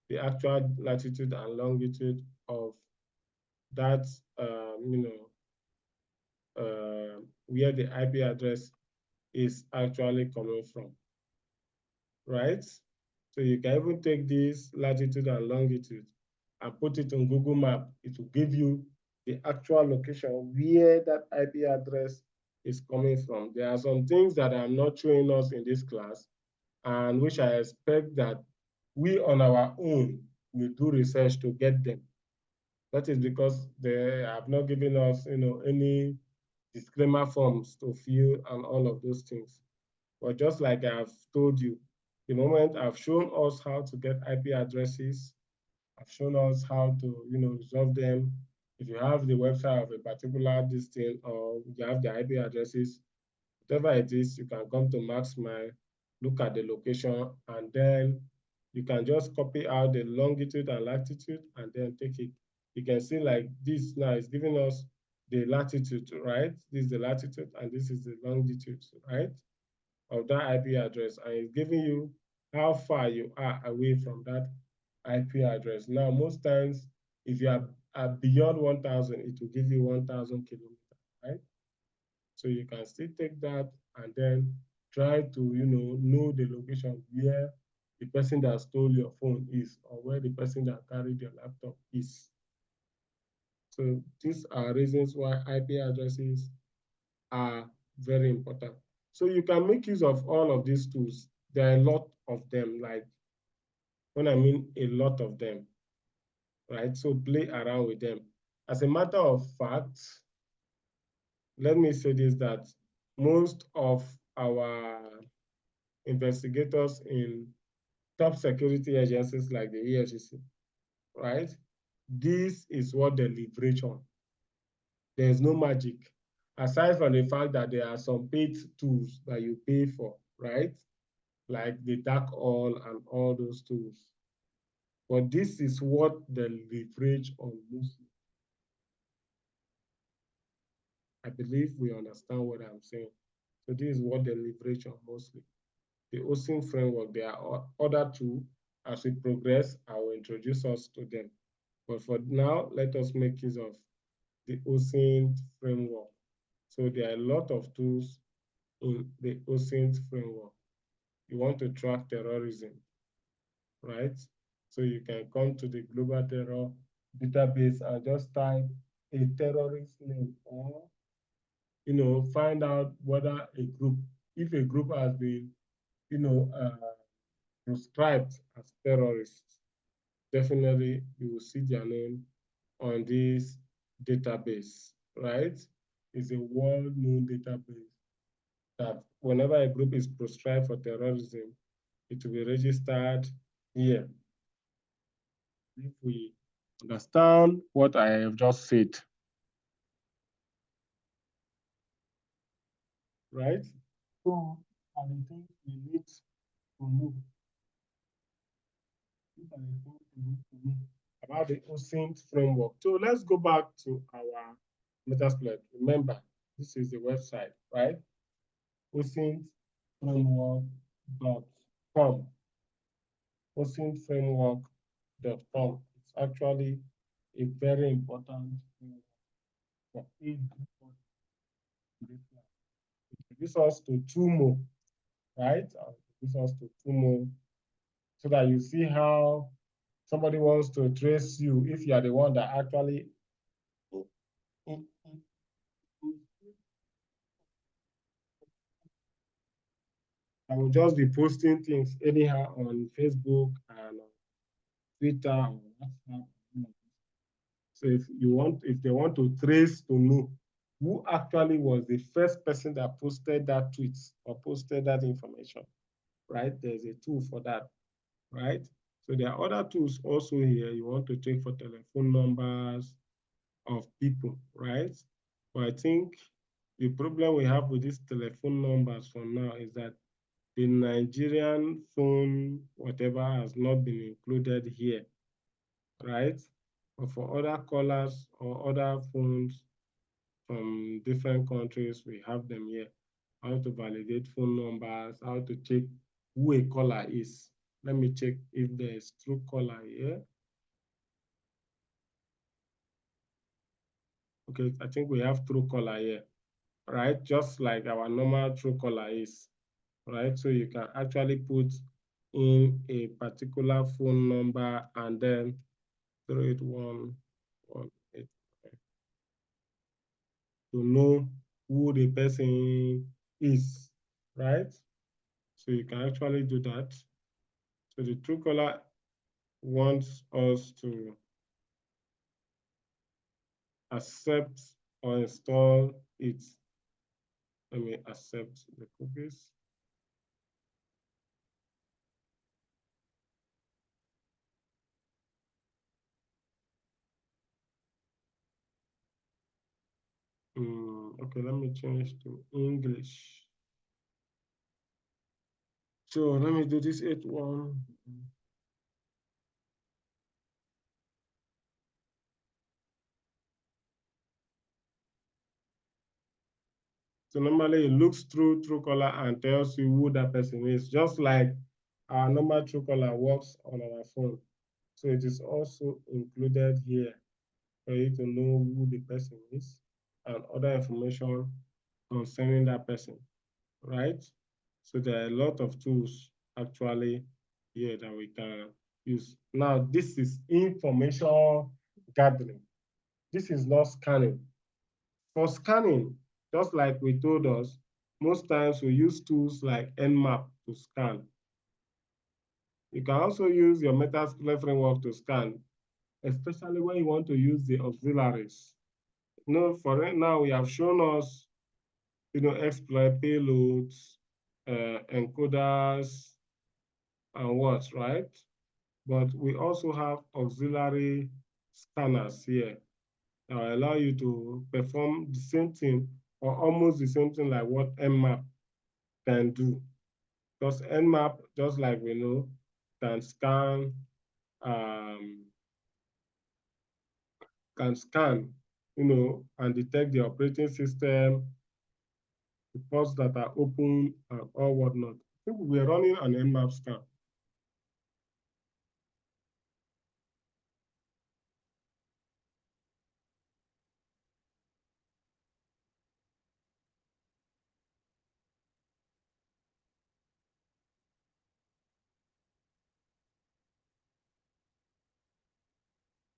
the actual latitude and longitude of that, you know, where the IP address is actually coming from, right? So you can even take this latitude and longitude and put it on Google Map. It will give you the actual location where that IP address is coming from. There are some things that I'm not showing us in this class, and which I expect that we on our own will do research to get them. That is because they have not given us, you know, any disclaimer forms to fill and all of those things. But just like I've told you, the moment I've shown us how to get IP addresses, I've shown us how to, you know, resolve them if you have the website of a particular distance or you have the IP addresses, whatever it is, you can come to MaxMile, look at the location, and then you can just copy out the longitude and latitude and then take it. You can see like this now is giving us the latitude, right? This is the latitude and this is the longitude, right? Of that IP address. And it's giving you how far you are away from that IP address. Now, most times, if you are beyond 1,000, it will give you 1,000 kilometers, right? So you can still take that and then try to, know the location where the person that stole your phone is or where the person that carried your laptop is. So these are reasons why IP addresses are very important. So you can make use of all of these tools. There are a lot of them, like when I mean a lot of them, right? So play around with them. As a matter of fact, let me say this, that most of our investigators in top security agencies like the EFCC, right? This is what they leverage on. There's no magic. Aside from the fact that there are some paid tools that you pay for, right? Like the dark oil and all those tools. But this is what they leverage on mostly. I believe we understand what I'm saying. So this is what they leverage on mostly. The OSINT framework, there are other two. As we progress, I will introduce us to them. But for now, let us make use of the OSINT framework. So there are a lot of tools in the OSINT framework. You want to track terrorism, right? So you can come to the global terror database and just type a terrorist name or, find out whether if a group has been, proscribed as terrorists. Definitely you will see their name on this database, right? It's a well-known database that whenever a group is proscribed for terrorism, it will be registered here. If we understand what I have just said, right? So, are the things we need to know. These are the things we need to know about the OSINT framework. So let's go back to our Metasploit. Remember, this is the website, right? osintframework.com. osintframework.com. It's actually a very important framework for everybody. It introduces us to two more, right? Introduce us to two more so that you see how somebody wants to trace you if you are the one that actually I will just be posting things anyhow on Facebook and on Twitter and WhatsApp. So if they want to trace to know who actually was the first person that posted that tweet or posted that information, right? There's a tool for that, right? So there are other tools also here you want to check for telephone numbers of people, right? But I think the problem we have with these telephone numbers for now is that the Nigerian phone, whatever, has not been included here, right? But for other callers or other phones from different countries, we have them here. How to validate phone numbers, how to check who a caller is. Let me check if there is true caller here. Okay, I think we have true caller here, right? Just like our normal true caller is, right? So you can actually put in a particular phone number and then 38118 to know who the person is, right? So you can actually do that. So the Truecaller wants us to accept or install it. Let me accept the cookies. Okay, let me change to English. So let me do this 8.1. So normally it looks through Truecaller and tells you who that person is, just like our normal Truecaller works on our phone. So it is also included here for you to know who the person is and other information concerning that person, right? So there are a lot of tools actually here that we can use. Now, this is information gathering. This is not scanning. For scanning, just like we told us, most times we use tools like Nmap to scan. You can also use your Metasploit framework to scan, especially when you want to use the auxiliaries. For right now, we have shown us, exploit payloads, encoders, and what, right? But we also have auxiliary scanners here that will allow you to perform the same thing or almost the same thing like what Nmap can do. Because Nmap, just like we know, can scan, and detect the operating system, the ports that are open, and all whatnot. I think we're running an Nmap scan.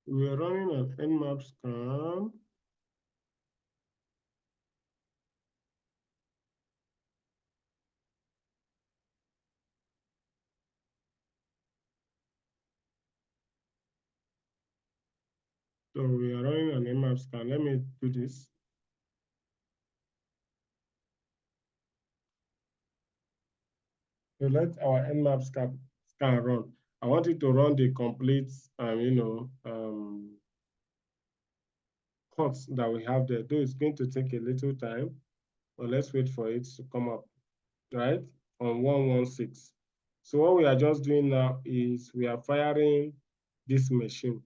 We're running an Nmap scan. So we are running an Nmap scan. Let me do this. So let our Nmap scan run. I want it to run the complete, ports that we have there. Though it's going to take a little time, but let's wait for it to come up, right? On 116. So what we are just doing now is we are firing this machine.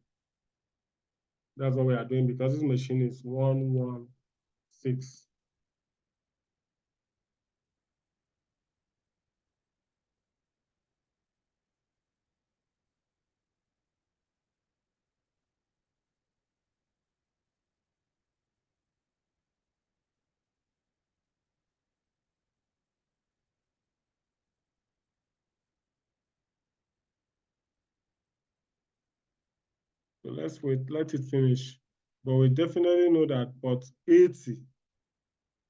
That's what we are doing because this machine is 116. So let's wait, let it finish. But we definitely know that port 80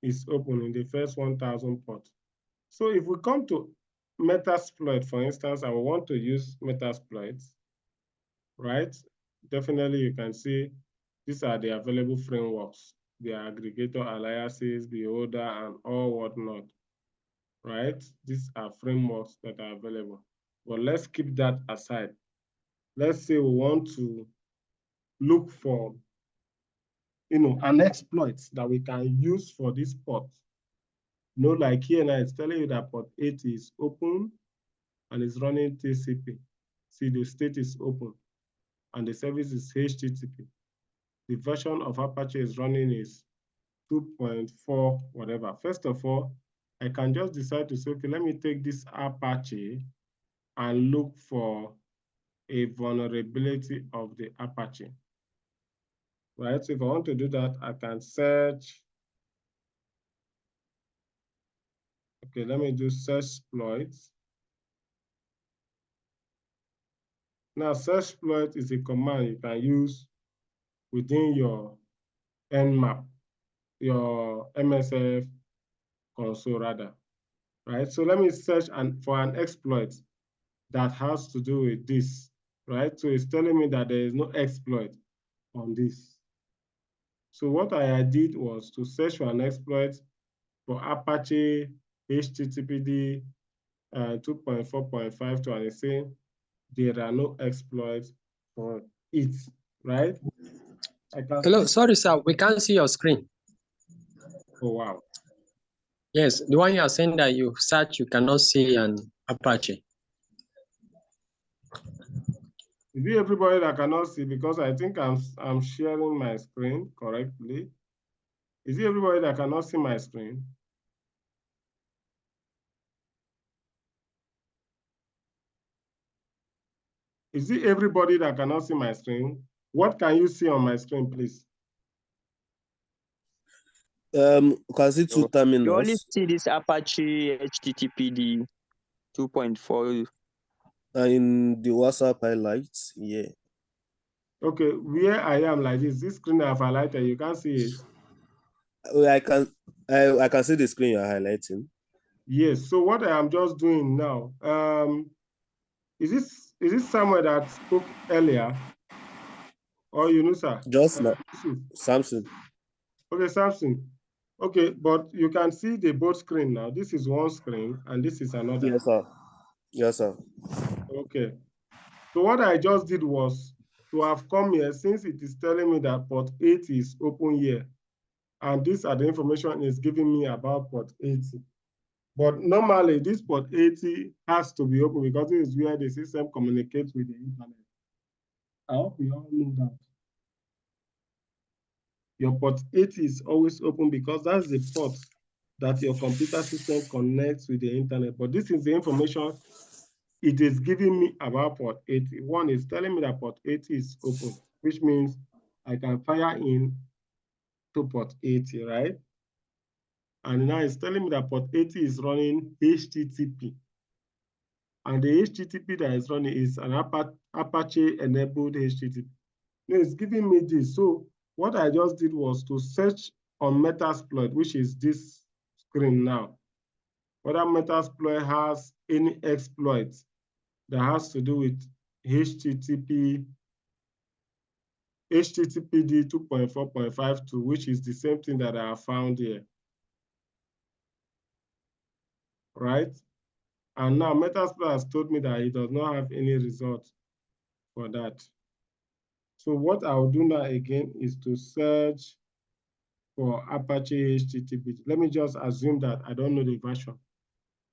is open in the first 1,000 ports. So if we come to Metasploit, for instance, and we want to use Metasploit, right? Definitely you can see these are the available frameworks, the aggregator aliases, beholder, and all whatnot, right? These are frameworks that are available. But let's keep that aside. Let's say we want to look for an exploit that we can use for this port. Like here now, it's telling you that port 80 is open and it's running TCP. See, the state is open and the service is HTTP. The version of Apache is running is 2.4 whatever. First of all, I can just decide to say, okay, let me take this Apache and look for a vulnerability of the Apache. Right, so if I want to do that, I can search. Okay, let me do search exploits. Now, search exploit is a command you can use within your Nmap, your MSF console rather, right? So let me search for an exploit that has to do with this, right? So it's telling me that there is no exploit on this. So what I did was to search for an exploit for Apache HTTPD 2.4.52, and it's saying there are no exploits for it, right? Hello, sorry, sir. We can't see your screen. Oh, wow. Yes, the one you are saying that you search, you cannot see an Apache. Is it everybody that cannot see? Because I think I'm sharing my screen correctly. Is it everybody that cannot see my screen? Is it everybody that cannot see my screen? What can you see on my screen, please? You can see two You only terminals see this Apache HTTPD 2.4. in the WhatsApp highlights. Yeah. Okay, where I am like this screen I've highlighted, you can't see it. I can see the screen you're highlighting. Yes, so what I am just doing now, is this somewhere that spoke earlier? Or Yunusa? Just now, Yusuf? Samsung. Okay, Samson. Okay, but you can see the both screen now. This is one screen and this is another. Yes, sir. Yes, sir. Okay. So what I just did was to have come here, since it is telling me that port 80 is open here, and these are the information it's giving me about port 80. But normally this port 80 has to be open because it is where the system communicates with the internet. I hope we all know that. Your port 80 is always open because that's the port that your computer system connects with the internet. But this is the information it is giving me about port 80. One is telling me that port 80 is open, which means I can fire in to port 80, right? And now it's telling me that port 80 is running HTTP. And the HTTP that is running is an Apache enabled HTTP. Now it's giving me this. So what I just did was to search on Metasploit, which is this screen now, whether Metasploit has any exploits that has to do with HTTPD 2.4.52, which is the same thing that I have found here, right? And now Metasploit has told me that it does not have any result for that. So what I'll do now again is to search for Apache HTTP. Let me just assume that I don't know the version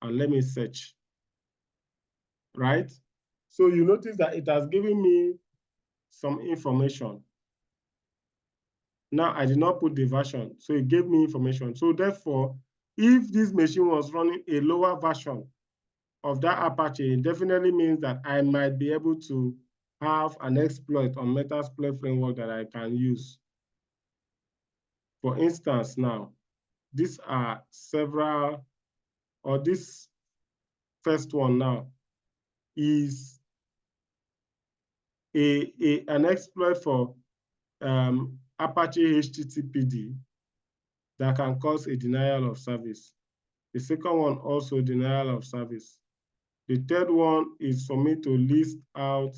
and let me search, right? So you notice that it has given me some information. Now I did not put the version, so it gave me information. So therefore, if this machine was running a lower version of that Apache, it definitely means that I might be able to have an exploit on Metasploit framework that I can use. For instance, now, these are several, or this first one now is an exploit for Apache HTTPD that can cause a denial of service. The second one also denial of service. The third one is for me to list out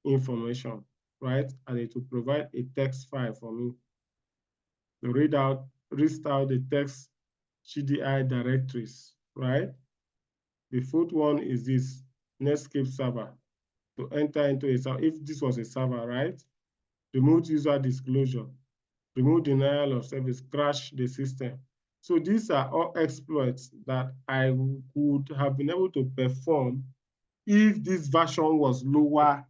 information, right? And it will provide a text file for me to list out the text GDI directories, right? The fourth one is this Netscape server to enter into a server. If this was a server, right? Remove user disclosure, remove denial of service, crash the system. So these are all exploits that I would have been able to perform if this version was lower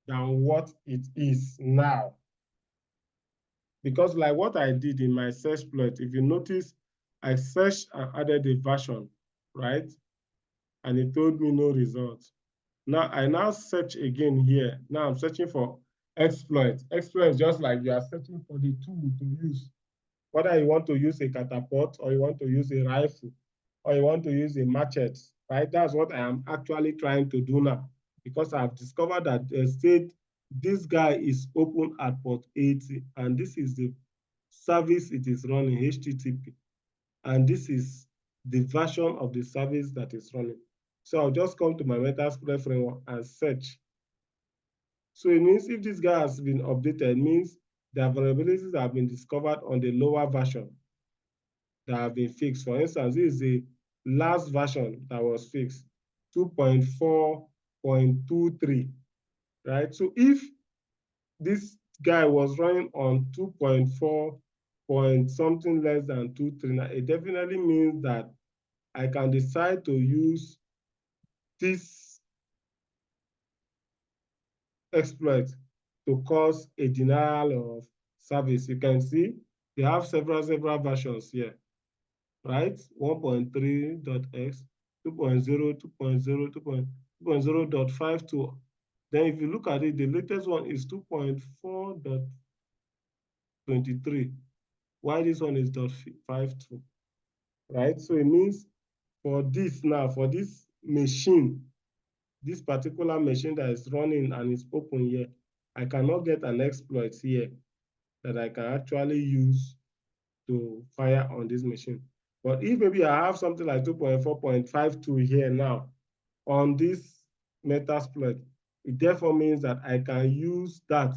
than what it is now. Because like what I did in my search exploit, if you notice, I searched and added a version, right? And it told me no results. Now I search again here. Now I'm searching for exploit. Exploit is just like you are searching for the tool to use. Whether you want to use a catapult or you want to use a rifle or you want to use a machete, right? That's what I am actually trying to do now because I've discovered that the state, this guy is open at port 80 and this is the service it is running, HTTP. And this is the version of the service that is running. So I'll just come to my Metasploit framework and search. So it means if this guy has been updated, it means the vulnerabilities have been discovered on the lower version that have been fixed. For instance, this is the last version that was fixed, 2.4.23, right? So if this guy was running on 2.4 point something less than 239, it definitely means that I can decide to use this exploit to cause a denial of service. You can see they have several versions here, right? 1.3.x, 2.0, 2.0, 2.0.52. Then if you look at it, the latest one is 2.4.23. Why this one is .52, right? So it means for this now, for this machine, this particular machine that is running and is open here, I cannot get an exploit here that I can actually use to fire on this machine. But if maybe I have something like 2.4.52 here now on this Metasploit, it therefore means that I can use that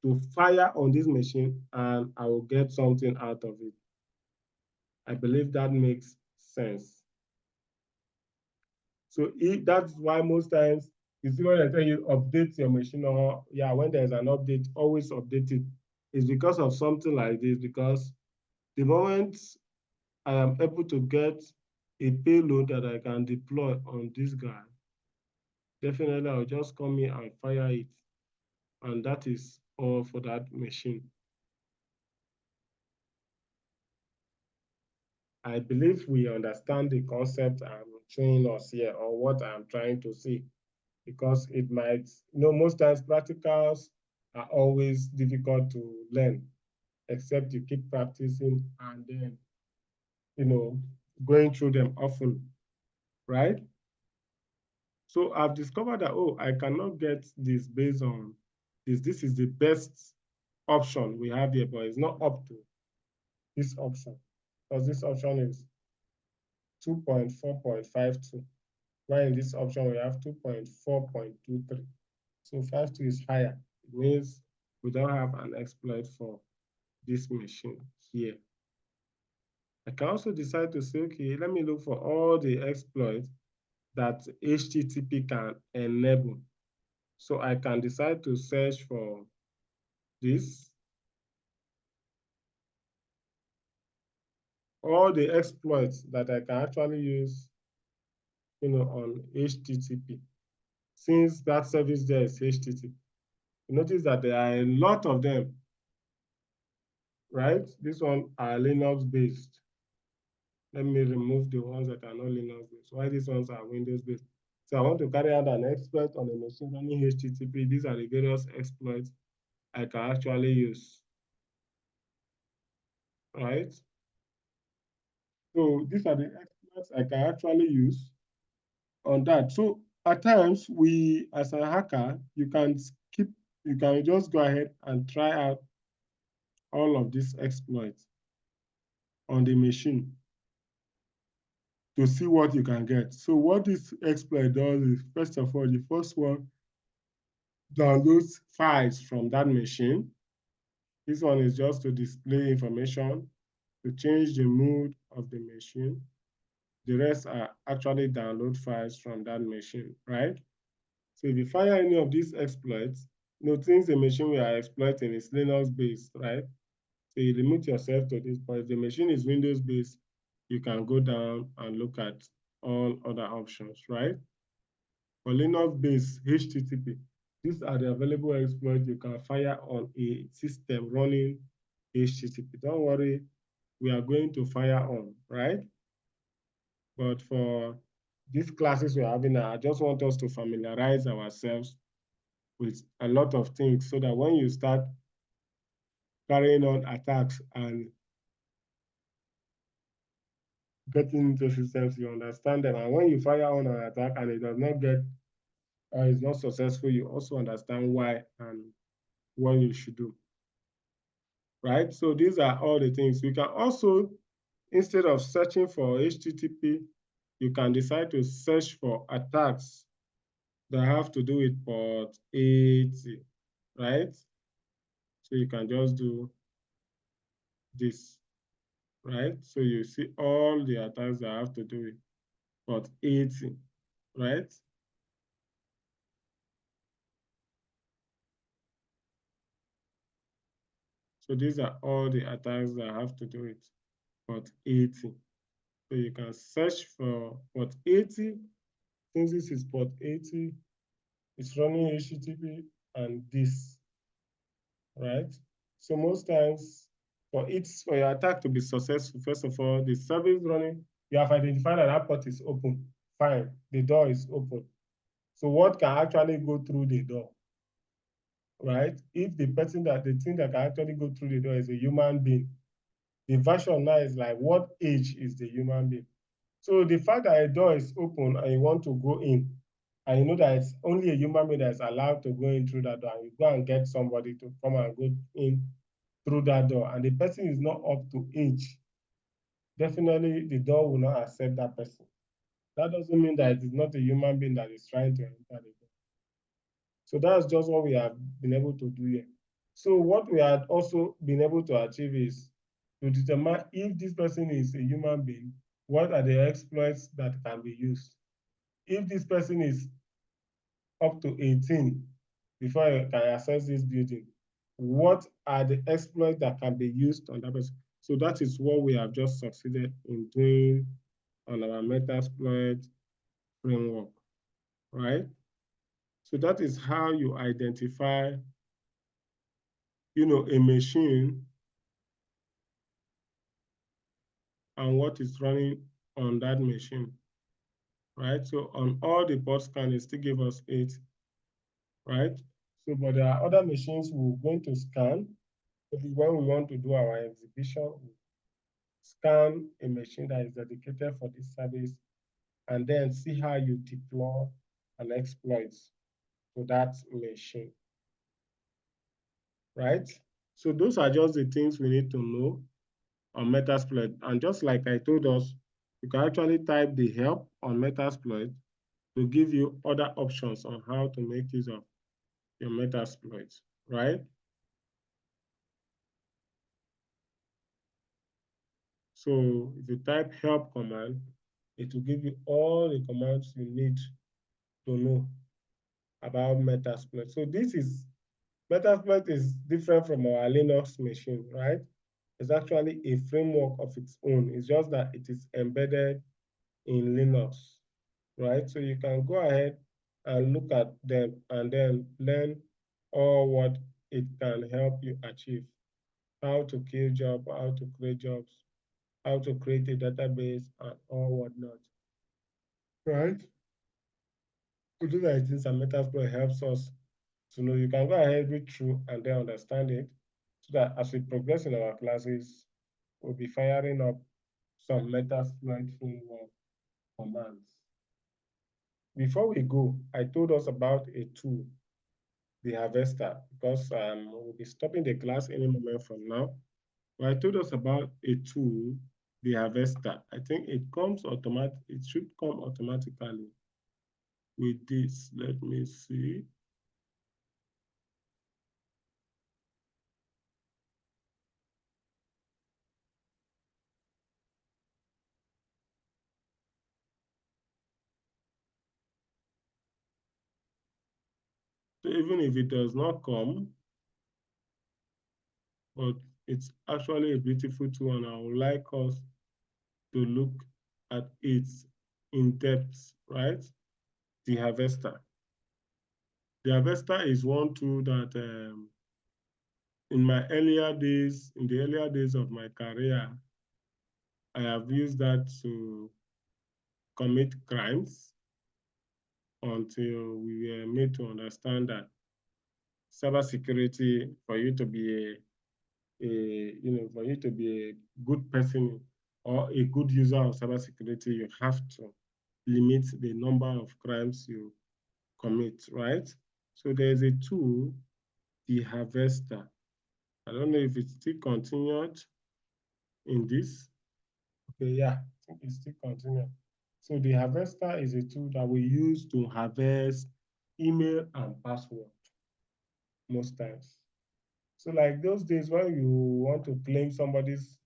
to fire on this machine and I will get something out of it. I believe that makes sense. So that's why most times you see when I tell you update your machine, or yeah, when there's an update, always update it. It's because of something like this, because the moment I am able to get a payload that I can deploy on this guy, definitely I'll just come here and fire it. And that is all for that machine. I believe we understand the concept I'm showing us here, or what I'm trying to say, because it might, most times practicals are always difficult to learn, except you keep practicing and then, going through them often, right? So I've discovered that, I cannot get this based on this. This is the best option we have here, but it's not up to this option, because this option is 2.4.52. While in this option, we have 2.4.23. So 52 is higher. It means we don't have an exploit for this machine here. I can also decide to say, okay, let me look for all the exploits that HTTP can enable. So I can decide to search for this. All the exploits that I can actually use, on HTTP. Since that service there is HTTP, you notice that there are a lot of them, right? This one are Linux based. Let me remove the ones that are not Linux based. Why these ones are Windows based? So I want to carry out an exploit on a machine running HTTP. These are the various exploits I can actually use, right? So these are the exploits I can actually use on that. So at times as a hacker, you can just go ahead and try out all of these exploits on the machine to see what you can get. So what this exploit does is, first of all, the first one downloads files from that machine. This one is just to display information, to change the mood of the machine. The rest are actually download files from that machine, right? So if you fire any of these exploits, since the machine we are exploiting is Linux based, right? So you limit yourself to this, but if the machine is Windows based, you can go down and look at all other options, right? For Linux based HTTP, these are the available exploits you can fire on a system running HTTP. Don't worry, we are going to fire on, right? But for these classes we're having now, I just want us to familiarize ourselves with a lot of things so that when you start carrying on attacks and getting into systems, you understand them. And when you fire on an attack and it does not get, or is not successful, you also understand why and what you should do, right? So these are all the things. We can also, instead of searching for HTTP, you can decide to search for attacks that have to do with port 80, right? So you can just do this, right? So you see all the attacks that have to do with port 80, right? So these are all the attacks that have to do with port 80. So you can search for port 80. Since this is port 80, it's running HTTP and this, right? So most times for your attack to be successful, first of all, the service running, you have identified that that port is open. Fine, the door is open. So what can actually go through the door, right? If the thing that can actually go through the door is a human being, the version now is like, what age is the human being? So the fact that a door is open and you want to go in, and you know that it's only a human being that's allowed to go in through that door, and you go and get somebody to come and go in through that door, and the person is not up to age, definitely the door will not accept that person. That doesn't mean that it is not a human being that is trying to enter the door. So that's just what we have been able to do here. So what we had also been able to achieve is to determine if this person is a human being, what are the exploits that can be used? If this person is up to 18 before you can access this building, what are the exploits that can be used on that person? So that is what we have just succeeded in doing on our Metasploit framework, right? So that is how you identify, a machine and what is running on that machine, right? So on all the port scan, it still give us 8, right? So, but there are other machines we're going to scan. Maybe when we want to do our exhibition, we scan a machine that is dedicated for this service, and then see how you deploy an exploit to that machine, right? So those are just the things we need to know on Metasploit. And just like I told us, you can actually type the help on Metasploit to give you other options on how to make use of your Metasploit, right? So if you type help command, it will give you all the commands you need to know about Metasploit. So Metasploit is different from our Linux machine, right? It's actually a framework of its own. It's just that it is embedded in Linux, right? So you can go ahead and look at them and then learn all what it can help you achieve. How to kill jobs, how to create jobs, how to create a database, and all whatnot, right? To do that, things and Metasploit helps us to know. You can go ahead, read through, and then understand it, so that as we progress in our classes, we'll be firing up some Metasploit framework commands. Before we go, I told us about a tool, the harvester, because we'll be stopping the class any moment from now. But I told us about a tool, the harvester. I think it should come automatically with this. Let me see. So even if it does not come, but it's actually a beautiful tool, and I would like us to look at it in depth, right? The harvester. The harvester is one tool that in the earlier days of my career, I have used that to commit crimes until we were made to understand that cybersecurity, for you to be for you to be a good person or a good user of cybersecurity, you have to limit the number of crimes you commit, right? So there's a tool, the harvester. I don't know if it's still continued in this. Okay, yeah, I think it's still continuing. So the harvester is a tool that we use to harvest email and password most times. So like those days when you want to claim somebody's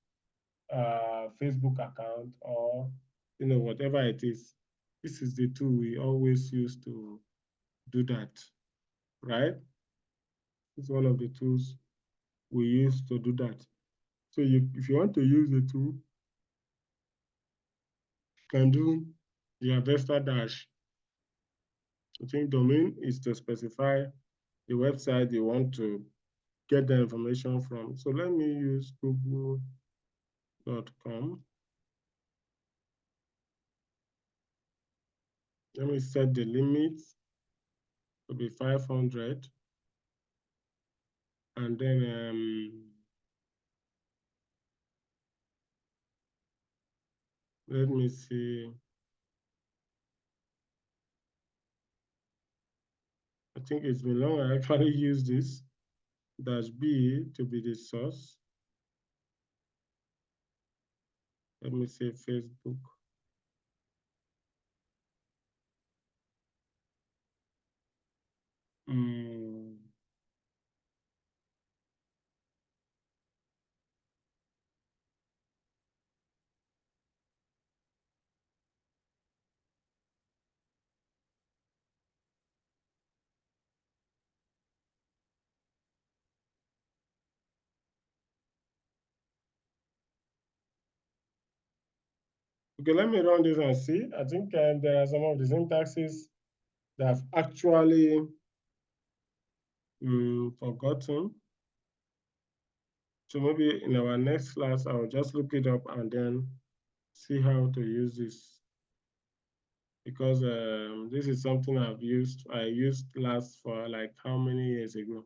Facebook account or whatever it is, this is the tool we always use to do that, right? It's one of the tools we use to do that. So if you want to use the tool, you can do the Avesta dash. I think domain is to specify the website you want to get the information from. So let me use google.com. Let me set the limit to be 500. And then let me see. I think it's been long I actually use this dash B to be the source. Let me say Facebook. Okay, let me run this and see. I think there are some of the syntaxes that I've actually forgotten. So maybe in our next class, I'll just look it up and then see how to use this. Because this is something I used last for like how many years ago.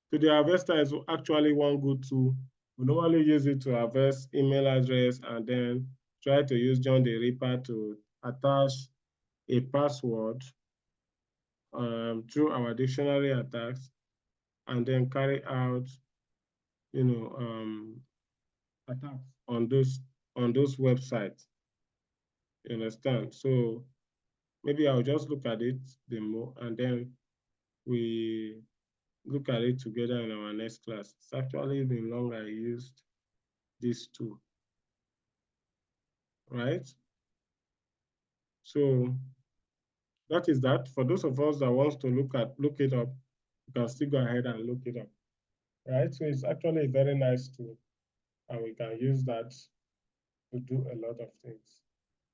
So the Avesta is actually one good tool. We normally use it to harvest email address and then try to use John the Ripper to attach a password through our dictionary attacks and then carry out, attacks on those websites. You understand? So maybe I'll just look at it the more and then we look at it together in our next class. It's actually been long I used this tool, right? So that is that. For those of us that wants to look it up, you can still go ahead and look it up, right? So it's actually a very nice tool, and we can use that to do a lot of things.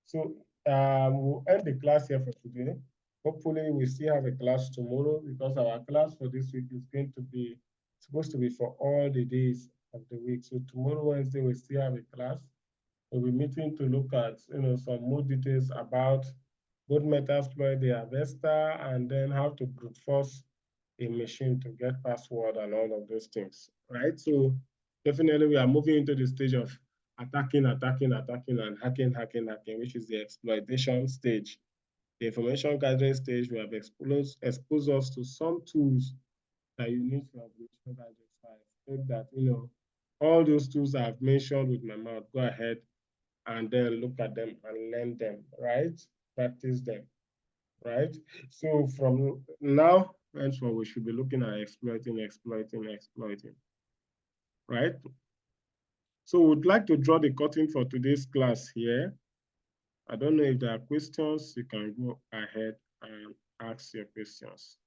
So we'll end the class here for today. Hopefully we still have a class tomorrow because our class for this week is supposed to be for all the days of the week. So tomorrow, Wednesday, we still have a class. We'll be meeting to look at some more details about both Metasploit, the Avesta, and then how to brute force a machine to get password and all of those things, right? So definitely we are moving into the stage of attacking, and hacking, which is the exploitation stage. The information gathering stage, we have exposed us to some tools that you need to identify. I expect that, all those tools I've mentioned with my mouth, go ahead and then look at them and learn them, right? Practice them, right? So from now, henceforth, we should be looking at exploiting, right? So we'd like to draw the curtain for today's class here. I don't know if there are questions. You can go ahead and ask your questions.